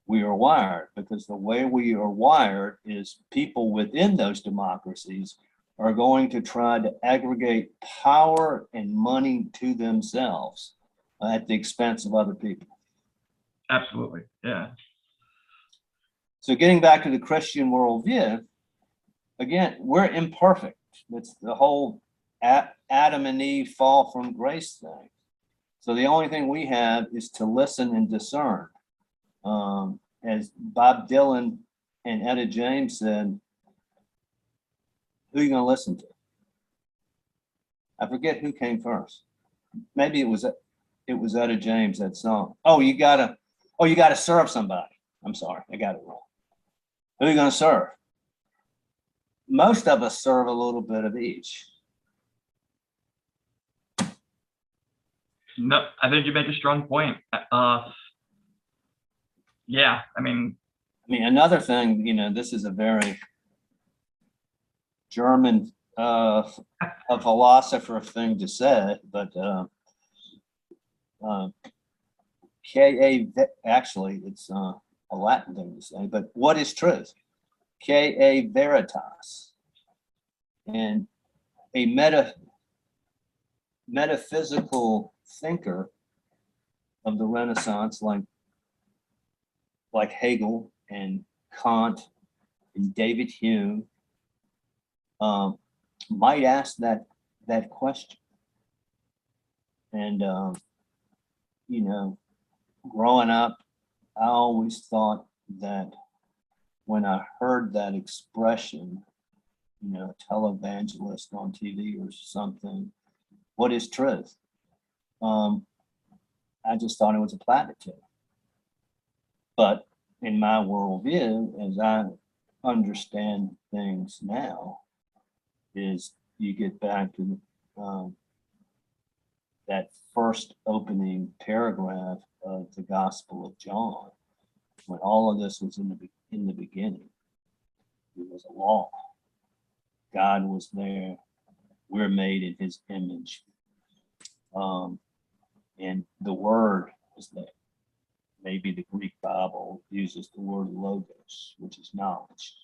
we are wired, because the way we are wired is people within those democracies are going to try to aggregate power and money to themselves at the expense of other people. Absolutely. Yeah. So getting back to the Christian worldview, again, we're imperfect. It's the whole Adam and Eve fall from grace thing. So the only thing we have is to listen and discern. As Bob Dylan and Etta James said, who are you going to listen to? I forget who came first. Maybe it was Etta James, that song. You gotta serve somebody. I'm sorry, I got it wrong. Who are you going to serve? Most of us serve a little bit of each. No, I think you make a strong point. Yeah, I mean, Another thing, this is a very German a philosopher thing to say, but actually, it's a Latin thing to say, but what is truth? K.A. veritas. And a metaphysical thinker of the Renaissance, like Hegel and Kant and David Hume, might ask that question. And growing up, I always thought that when I heard that expression, televangelist on TV or something, what is truth? I just thought it was a platitude. But in my worldview, as I understand things now, is you get back to that first opening paragraph of the Gospel of John, when all of this was in the beginning. It was a law. God was there. We're made in His image, and the Word is there. Maybe the Greek Bible uses the word logos, which is knowledge.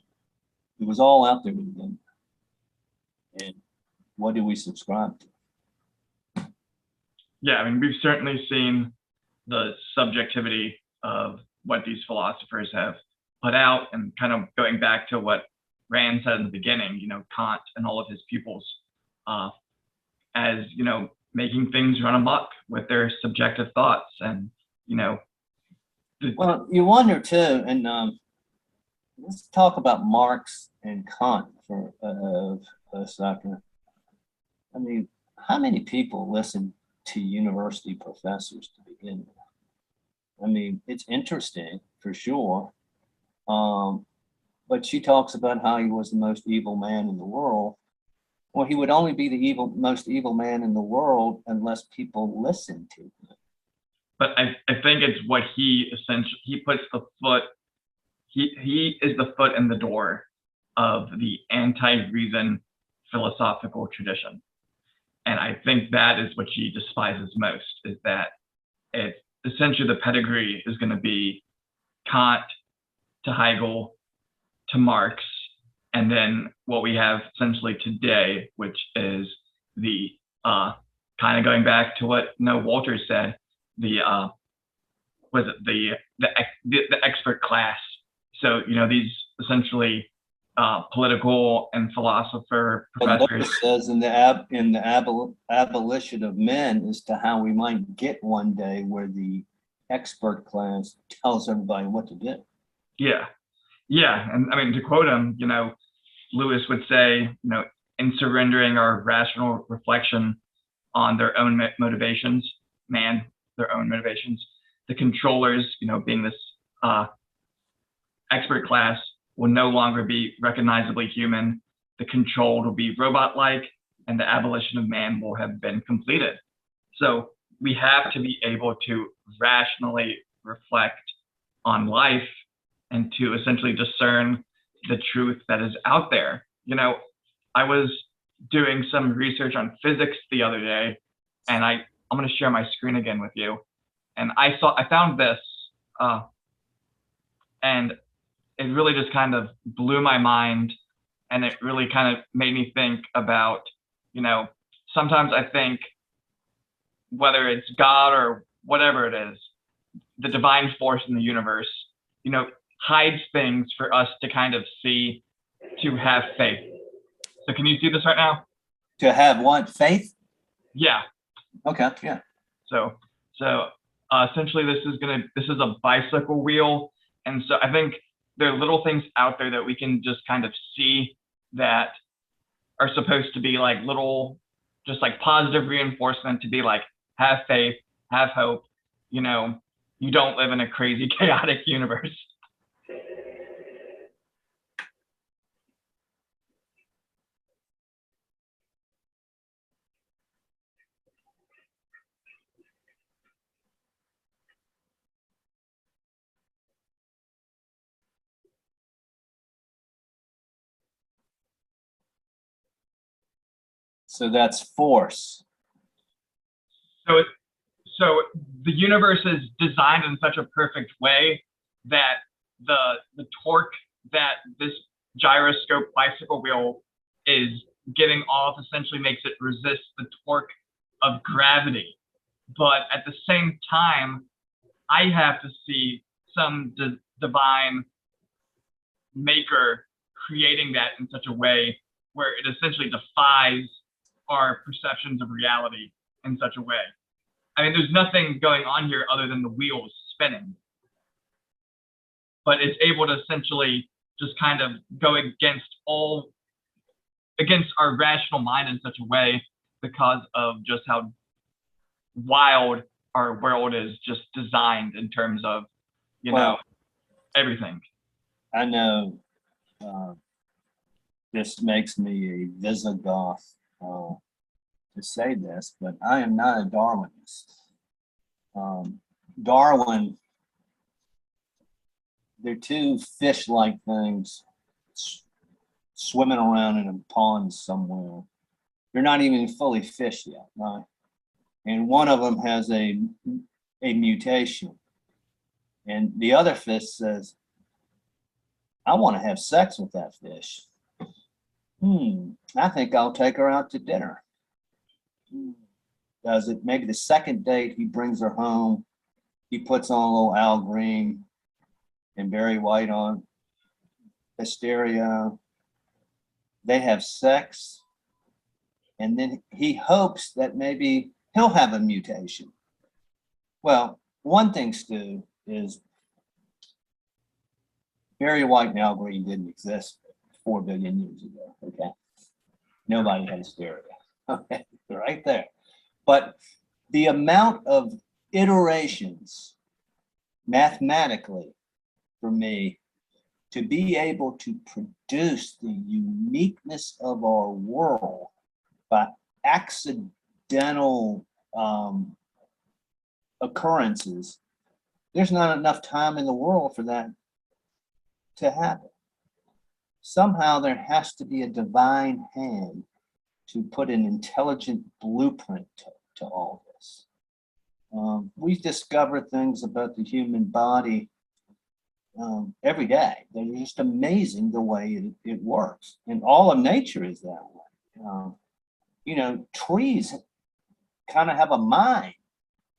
It was all out there in the beginning. And what do we subscribe to? Yeah, I mean, we've certainly seen the subjectivity of what these philosophers have put out, and kind of going back to what Rand said in the beginning, Kant and all of his pupils, as, making things run amok with their subjective thoughts. And, well, you wonder too, and let's talk about Marx and Kant for a second. I mean, how many people listen to university professors to begin with? I mean, it's interesting for sure. But she talks about how he was the most evil man in the world. Well, he would only be the most evil man in the world unless people listened to him. But I think it's what he puts the foot, he is the foot in the door of the anti-reason philosophical tradition. And I think that is what she despises most, is that it's essentially the pedigree is going to be Kant to Hegel to Marx, and then what we have essentially today, which is the kind of going back to what Walter said, the expert class. So these essentially political and philosopher professors. It says in the abolition of men as to how we might get one day where the expert class tells everybody what to do. Yeah, and I mean, to quote him, Lewis would say, in surrendering our rational reflection on their own motivations, their own motivations, the controllers, being this expert class, will no longer be recognizably human. The controlled will be robot-like, and the abolition of man will have been completed. So we have to be able to rationally reflect on life and to essentially discern the truth that is out there. I was doing some research on physics the other day, and I'm going to share my screen again with you. And I found this, and it really just kind of blew my mind, and it really kind of made me think about, sometimes I think whether it's God or whatever it is, the divine force in the universe, hides things for us to kind of see, to have faith. So can you see this right now? To have what? Faith? Yeah. Okay, yeah. So essentially this is a bicycle wheel. And so I think there are little things out there that we can just kind of see that are supposed to be like little, just like positive reinforcement to be like, have faith, have hope, you don't live in a crazy, chaotic universe. So that's force. So so the universe is designed in such a perfect way that the torque that this gyroscope bicycle wheel is giving off essentially makes it resist the torque of gravity. But at the same time, I have to see some divine maker creating that in such a way where it essentially defies our perceptions of reality in such a way. I mean, there's nothing going on here other than the wheels spinning, but it's able to essentially just kind of go against our rational mind in such a way because of just how wild our world is just designed in terms of, Well, everything. I know this makes me a Visigoth to say this, but I am not a Darwinist. Darwin, they're two fish-like things swimming around in a pond somewhere. They're not even fully fish yet, right? And one of them has a mutation. And the other fish says, I want to have sex with that fish. I think I'll take her out to dinner. Does it? Maybe the second date, he brings her home. He puts on a little Al Green and Barry White on Hysteria. They have sex. And then he hopes that maybe he'll have a mutation. Well, one thing, Stu, is Barry White and Al Green didn't exist 4 billion years ago, okay? Nobody had hysteria, okay? Right there. But the amount of iterations mathematically for me to be able to produce the uniqueness of our world by accidental occurrences, there's not enough time in the world for that to happen. Somehow there has to be a divine hand to put an intelligent blueprint to all this. We discover things about the human body every day. They're just amazing the way it works. And all of nature is that way. Trees kind of have a mind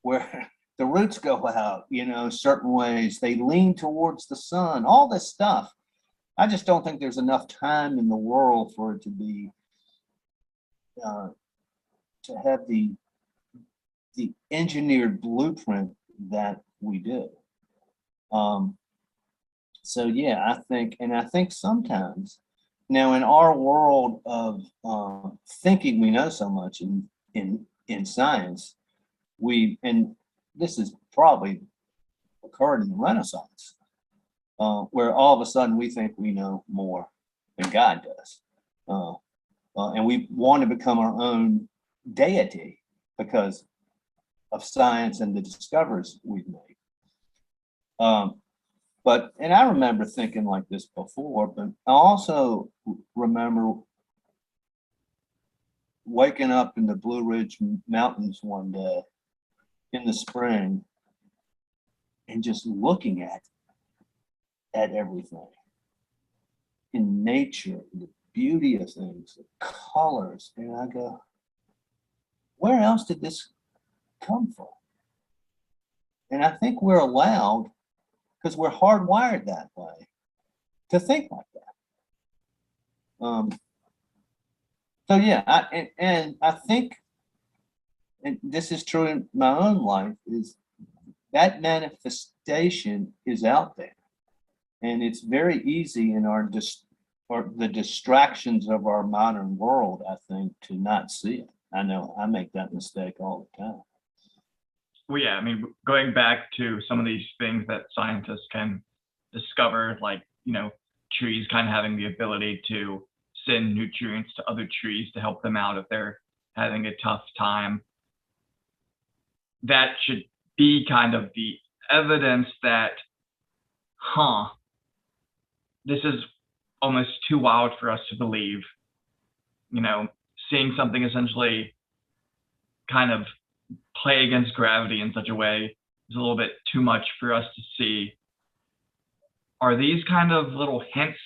where the roots go out, certain ways. They lean towards the sun, all this stuff. I just don't think there's enough time in the world for it to be, to have the engineered blueprint that we do. So yeah, I think sometimes now in our world of thinking we know so much in science, and this is probably occurred in the Renaissance, where all of a sudden we think we know more than God does. And we want to become our own deity because of science and the discoveries we've made. And I remember thinking like this before, but I also remember waking up in the Blue Ridge Mountains one day in the spring and just looking at everything in nature, the beauty of things, the colors. And I go, where else did this come from? And I think we're allowed, because we're hardwired that way, to think like that. So yeah, I think, and this is true in my own life, is that manifestation is out there, and it's very easy in the distractions of our modern world, I think, to not see it. I know I make that mistake all the time. Well, yeah, I mean, going back to some of these things that scientists can discover, like, trees kind of having the ability to send nutrients to other trees to help them out if they're having a tough time. That should be kind of the evidence that, this is almost too wild for us to believe. seeing something essentially kind of play against gravity in such a way is a little bit too much for us to see. Are these kind of little hints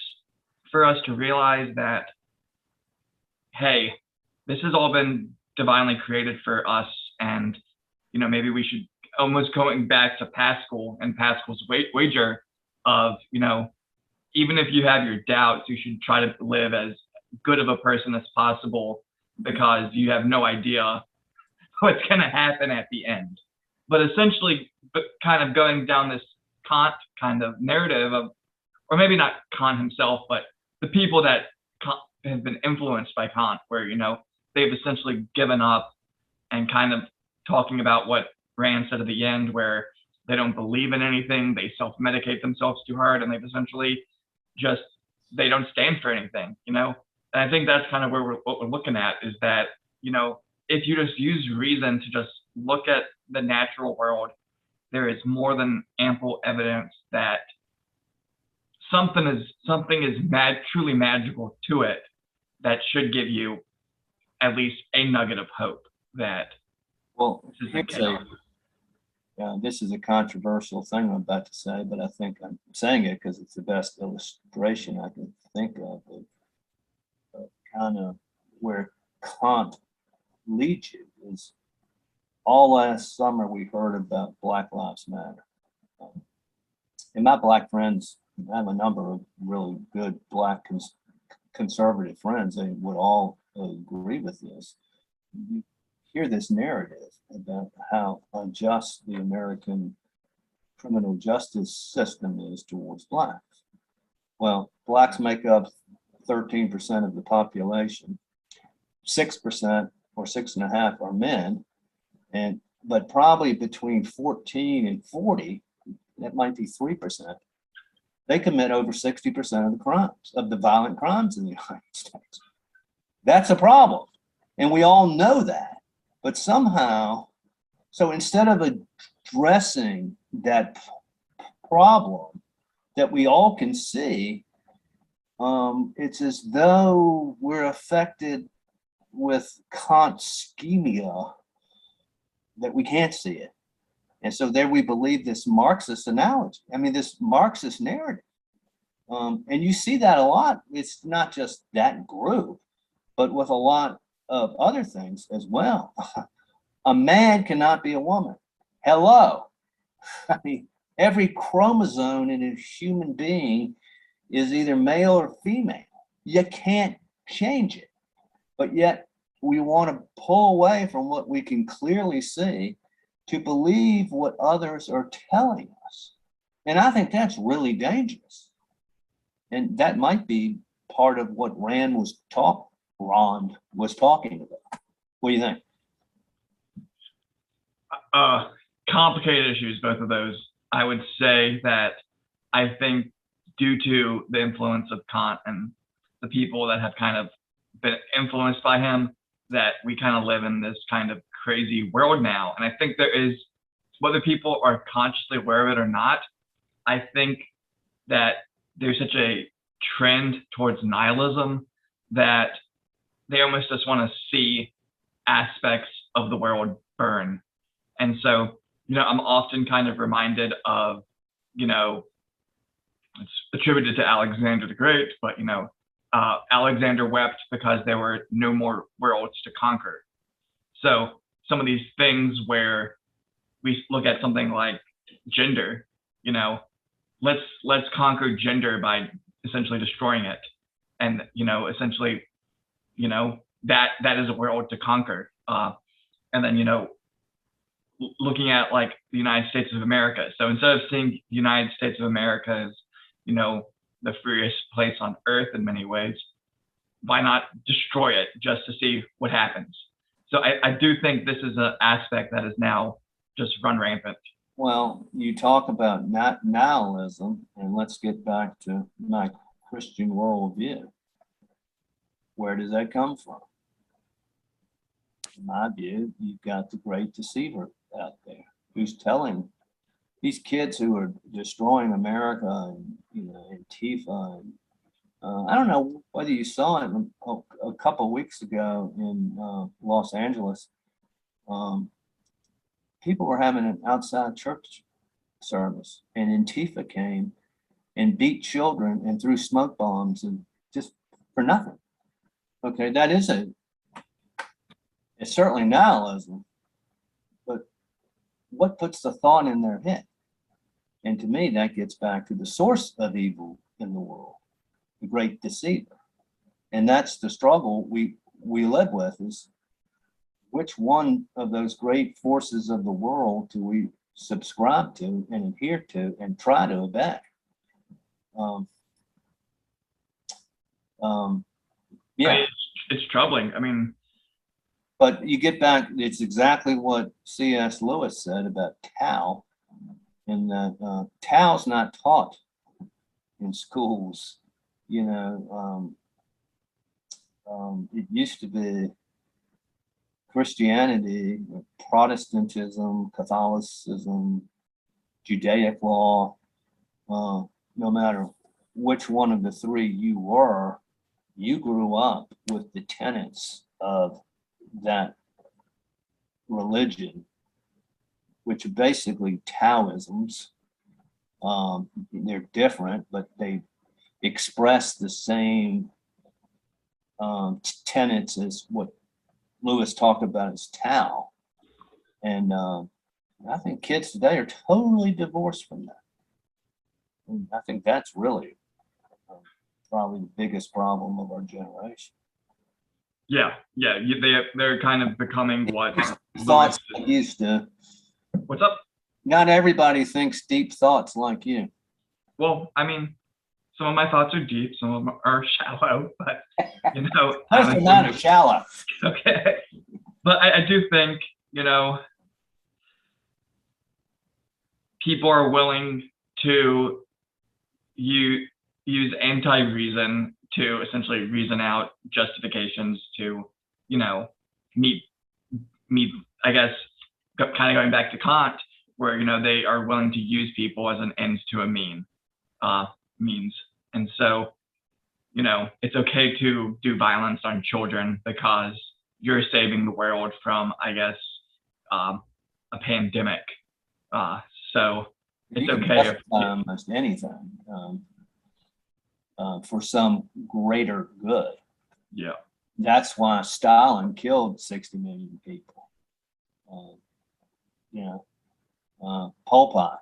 for us to realize that, hey, this has all been divinely created for us, and maybe we should, almost going back to Pascal and Pascal's wager of, even if you have your doubts, you should try to live as good of a person as possible, because you have no idea what's going to happen at the end. But essentially, kind of going down this Kant kind of narrative of, or maybe not Kant himself, but the people that have been influenced by Kant, where, they've essentially given up, and kind of talking about what Rand said at the end, where they don't believe in anything, they self-medicate themselves too hard, and they've essentially just, they don't stand for anything, And I think that's kind of what we're looking at, is that, if you just use reason to just look at the natural world, there is more than ample evidence that something is truly magical to it, that should give you at least a nugget of hope that this is a controversial thing I'm about to say, but I think I'm saying it because it's the best illustration I can think of kind of where Kant leads you. Is all last summer we heard about Black Lives Matter. And my Black friends, I have a number of really good Black conservative friends, they would all agree with this. You hear this narrative about how unjust the American criminal justice system is towards Blacks. Well, Blacks make up 13% of the population, 6% or 6.5% are men, but probably between 14 and 40, that might be 3%. They commit over 60% of the crimes, of the violent crimes in the United States. That's a problem. And we all know that. But somehow, so instead of addressing that problem that we all can see, it's as though we're affected with Kant's schemia that we can't see it. And so there we believe this Marxist analogy. I mean, this Marxist narrative. And you see that a lot. It's not just that group, but with a lot of other things as well. A man cannot be a woman. Hello. I mean, every chromosome in a human being is either male or female. You can't change it. But yet we want to pull away from what we can clearly see to believe what others are telling us. And I think that's really dangerous. And that might be part of what Rand was talking about. What do you think? Complicated issues, both of those. I would say that I think due to the influence of Kant and the people that have kind of been influenced by him, that we kind of live in this kind of crazy world now. And I think there is, whether people are consciously aware of it or not, I think that there's such a trend towards nihilism that they almost just want to see aspects of the world burn. And so, I'm often kind of reminded of, it's attributed to Alexander the Great, but, Alexander wept because there were no more worlds to conquer. So some of these things where we look at something like gender, let's conquer gender by essentially destroying it. And, essentially, that is a world to conquer. And then, looking at like the United States of America. So instead of seeing the United States of America as, the freest place on earth in many ways, why not destroy it just to see what happens? So I do think this is an aspect that is now just run rampant. Well, you talk about nihilism, and let's get back to my Christian worldview. Where does that come from? In my view, you've got the great deceiver out there who's telling these kids who are destroying America and Antifa and I don't know whether you saw it a couple of weeks ago in Los Angeles. People were having an outside church service, and Antifa came and beat children and threw smoke bombs and just for nothing. Okay, that is it's certainly nihilism, but what puts the thought in their head? And to me, that gets back to the source of evil in the world, the great deceiver. And that's the struggle we live with, is which one of those great forces of the world do we subscribe to and adhere to and try to obey? Yeah. I mean, it's troubling. I mean, but you get back, it's exactly what C.S. Lewis said about Tao, in that Tao's not taught in schools. You know, it used to be Christianity, Protestantism, Catholicism, Judaic law, no matter which one of the three you were, you grew up with the tenets of that religion, which are basically Taoisms. They're different, but they express the same tenets as what Lewis talked about as Tao. And I think kids today are totally divorced from that. And I think that's really probably the biggest problem of our generation. yeah, they're kind of becoming what Thoughts like used to. What's up? Not everybody thinks deep thoughts like you. Well, I mean, some of my thoughts are deep, some of them are shallow, but you know, Most are not shallow. okay. But I do think, you know, people are willing to use anti-reason to essentially reason out justifications to, you know, meet, I guess, kind of going back to Kant, where, you know, they are willing to use people as an end to a means. And so, you know, it's okay to do violence on children because you're saving the world from, I guess, a pandemic. So it's okay if almost anything for some greater good. Yeah. That's why Stalin killed 60 million people. You know, Pol Pot.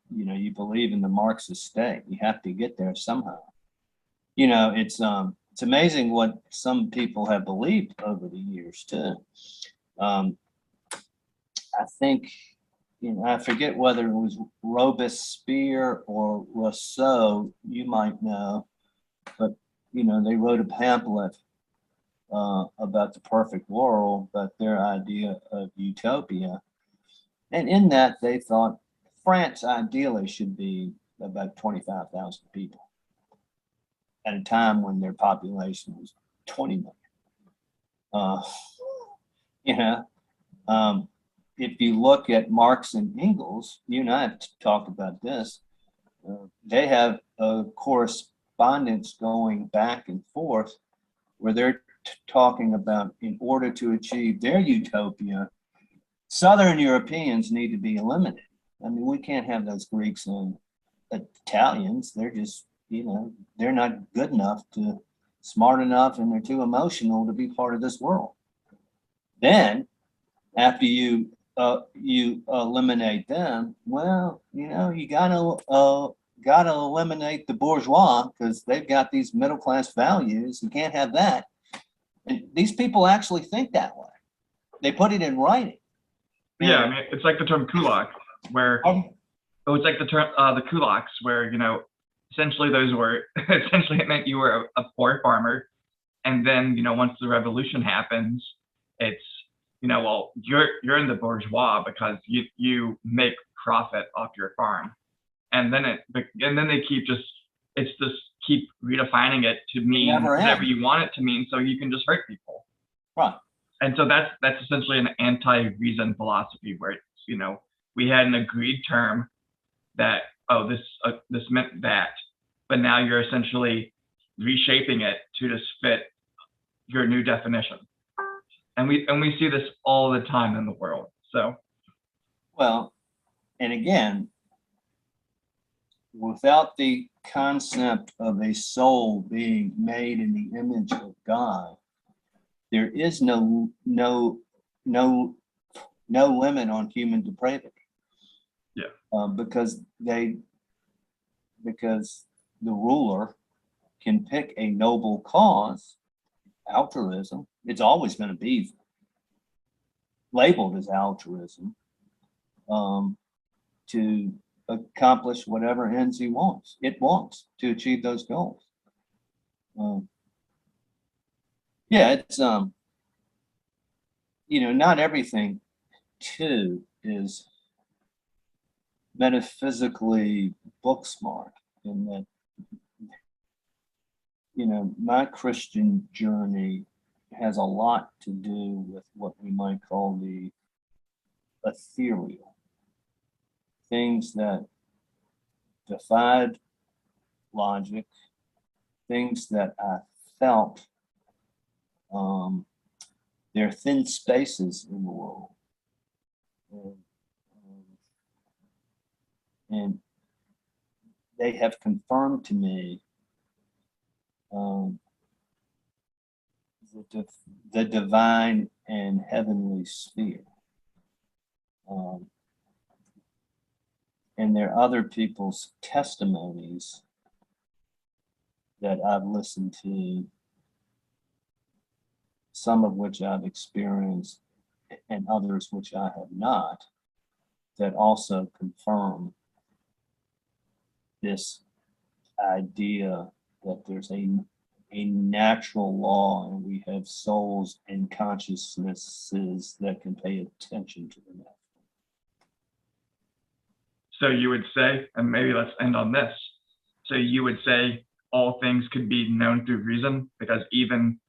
You know, you believe in the Marxist state. You have to get there somehow. You know, it's amazing what some people have believed over the years too. I think, you know, I forget whether it was Robespierre or Rousseau, you might know, but, you know, they wrote a pamphlet about the perfect world, about their idea of utopia. And in that, they thought France ideally should be about 25,000 people at a time when their population was 20 million. You know, if you look at Marx and Engels, you and I have talked about this, they have a correspondence going back and forth where they're talking about, in order to achieve their utopia, Southern Europeans need to be eliminated. I mean, we can't have those Greeks and Italians. They're just, you know, they're not good enough smart enough, and they're too emotional to be part of this world. Then, after you eliminate them, well, you know, you gotta eliminate the bourgeois because they've got these middle class values. You can't have that. And these people actually think that way. They put it in writing. Yeah, I mean, it's like the term kulak, where it's like the term the kulaks, where, you know, essentially those were essentially it meant you were a poor farmer, and then, you know, once the revolution happens, it's, you know, well, you're in the bourgeois because you make profit off your farm, and then they keep redefining it to mean whatever you want it to mean, so you can just hurt people. Right. And so that's essentially an anti-reason philosophy, where it's, you know, we had an agreed term that, oh, this meant that, but now you're essentially reshaping it to just fit your new definition. And we see this all the time in the world. So, Well, and again, without the concept of a soul being made in the image of God, there is no limit on human depravity. Yeah. Because the ruler can pick a noble cause, altruism. It's always going to be labeled as altruism, to accomplish whatever ends it wants to achieve those goals. Yeah, it's not everything too is metaphysically book smart, in that my Christian journey has a lot to do with what we might call the ethereal, things that defied logic, things that I felt they're thin spaces in the world. And they have confirmed to me the divine and heavenly sphere. And there are other people's testimonies that I've listened to, some of which I've experienced and others which I have not, that also confirm this idea that there's a natural law and we have souls and consciousnesses that can pay attention to the natural. So you would say, and maybe let's end on this. So you would say all things could be known through reason, because even,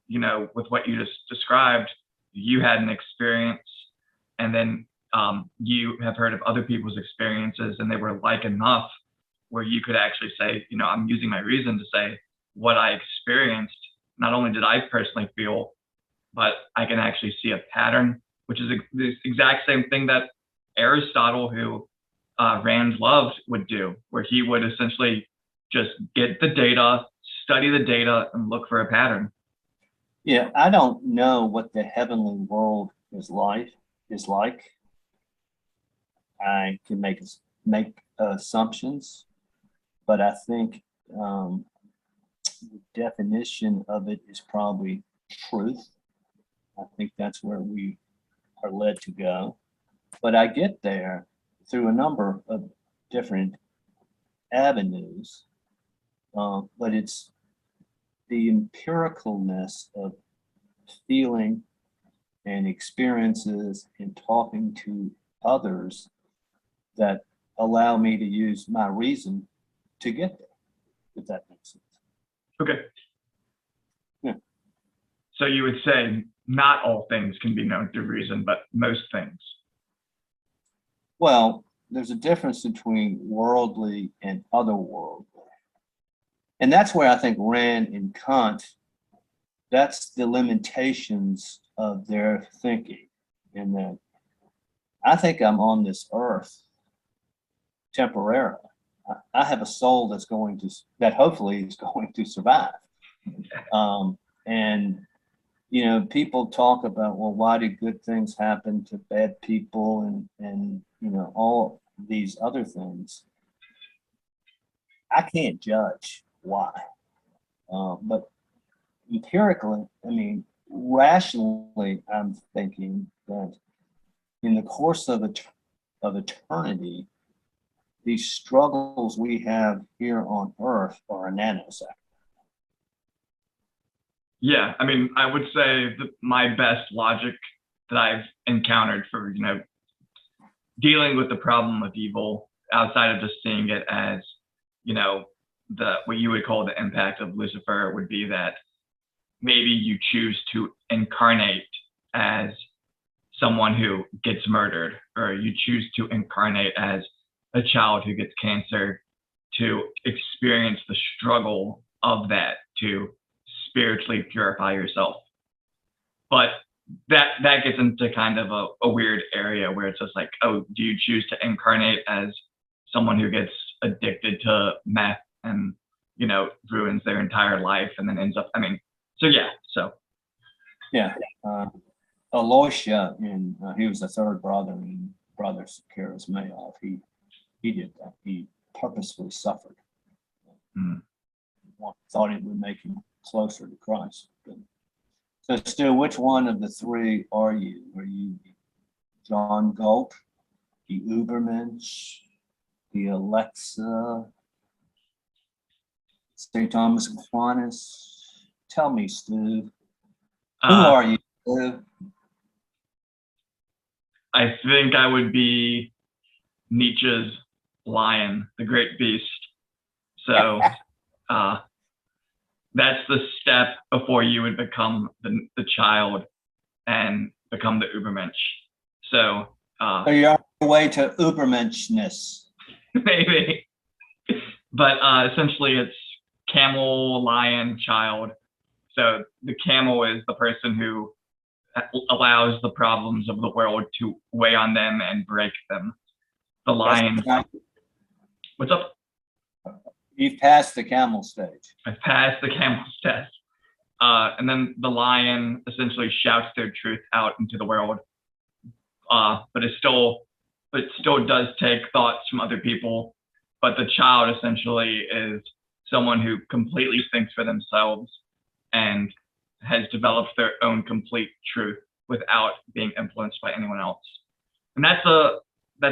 with what you just described, you had an experience, and then you have heard of other people's experiences, and they were like enough where you could actually say, I'm using my reason to say what I experienced. Not only did I personally feel, but I can actually see a pattern, which is the exact same thing that Aristotle, who Rand loved, would do, where he would essentially just get the data, study the data, and look for a pattern. Yeah, I don't know what the heavenly world is like. I can make assumptions, but I think the definition of it is probably truth. I think that's where we are led to go. But I get there through a number of different avenues, but it's the empiricalness of feeling and experiences and talking to others that allow me to use my reason to get there, if that makes sense. Okay. Yeah. So you would say not all things can be known through reason, but most things. Well, there's a difference between worldly and otherworldly. And that's where I think Rand and Kant, that's the limitations of their thinking. In that I think I'm on this earth temporarily. I have a soul that hopefully is going to survive. And people talk about, well, why do good things happen to bad people and all these other things. I can't judge why, but empirically, rationally, I'm thinking that in the course of eternity, these struggles we have here on Earth are a nanosecond. Yeah, I would say that my best logic that I've encountered for, dealing with the problem of evil, outside of just seeing it as, what you would call the impact of Lucifer, would be that maybe you choose to incarnate as someone who gets murdered, or you choose to incarnate as a child who gets cancer, to experience the struggle of that to spiritually purify yourself. But that gets into kind of a weird area where it's just like, oh, do you choose to incarnate as someone who gets addicted to meth and, you know, ruins their entire life and then ends up, I mean, so yeah, so. Yeah. Elisha, he was the third brother in Brothers Charismaev. He did that. He purposefully suffered. Thought it would make him closer to Christ. So, Stu, which one of the three are you? Are you John Galt, the Ubermensch, the Alexa, St. Thomas Aquinas? Tell me, Stu. Who are you, Stu? I think I would be Nietzsche's lion, the great beast. So that's the step before you would become the child and become the Ubermensch. So you're on your way to Ubermenschness. maybe. But essentially it's camel, lion, child. So the camel is the person who allows the problems of the world to weigh on them and break them. The lion. What's up? You've passed the camel stage. I've passed the camel's test. And then the lion essentially shouts their truth out into the world. But it still does take thoughts from other people. But the child essentially is someone who completely thinks for themselves and has developed their own complete truth without being influenced by anyone else. And that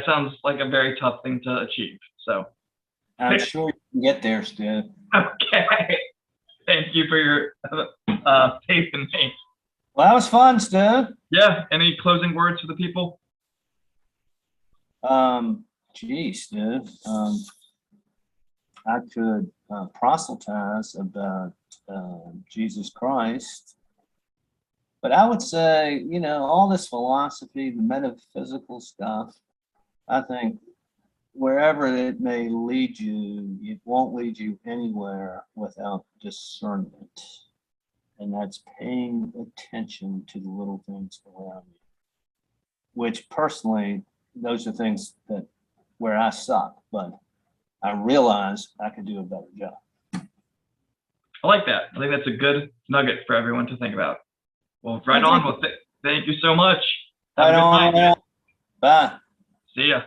sounds like a very tough thing to achieve. So I'm sure you can get there, Stu. okay. Thank you for your faith in me. Well, that was fun, Stu. Yeah. Any closing words for the people? Geez, Stu. I could proselytize about Jesus Christ, but I would say, you know, all this philosophy, the metaphysical stuff, I think wherever it may lead you, it won't lead you anywhere without discernment. And that's paying attention to the little things around you, which personally, those are things where I suck, but I realize I could do a better job. I like that. I think that's a good nugget for everyone to think about. Well, right on. Well, thank you so much. Have a good night. Bye. See ya.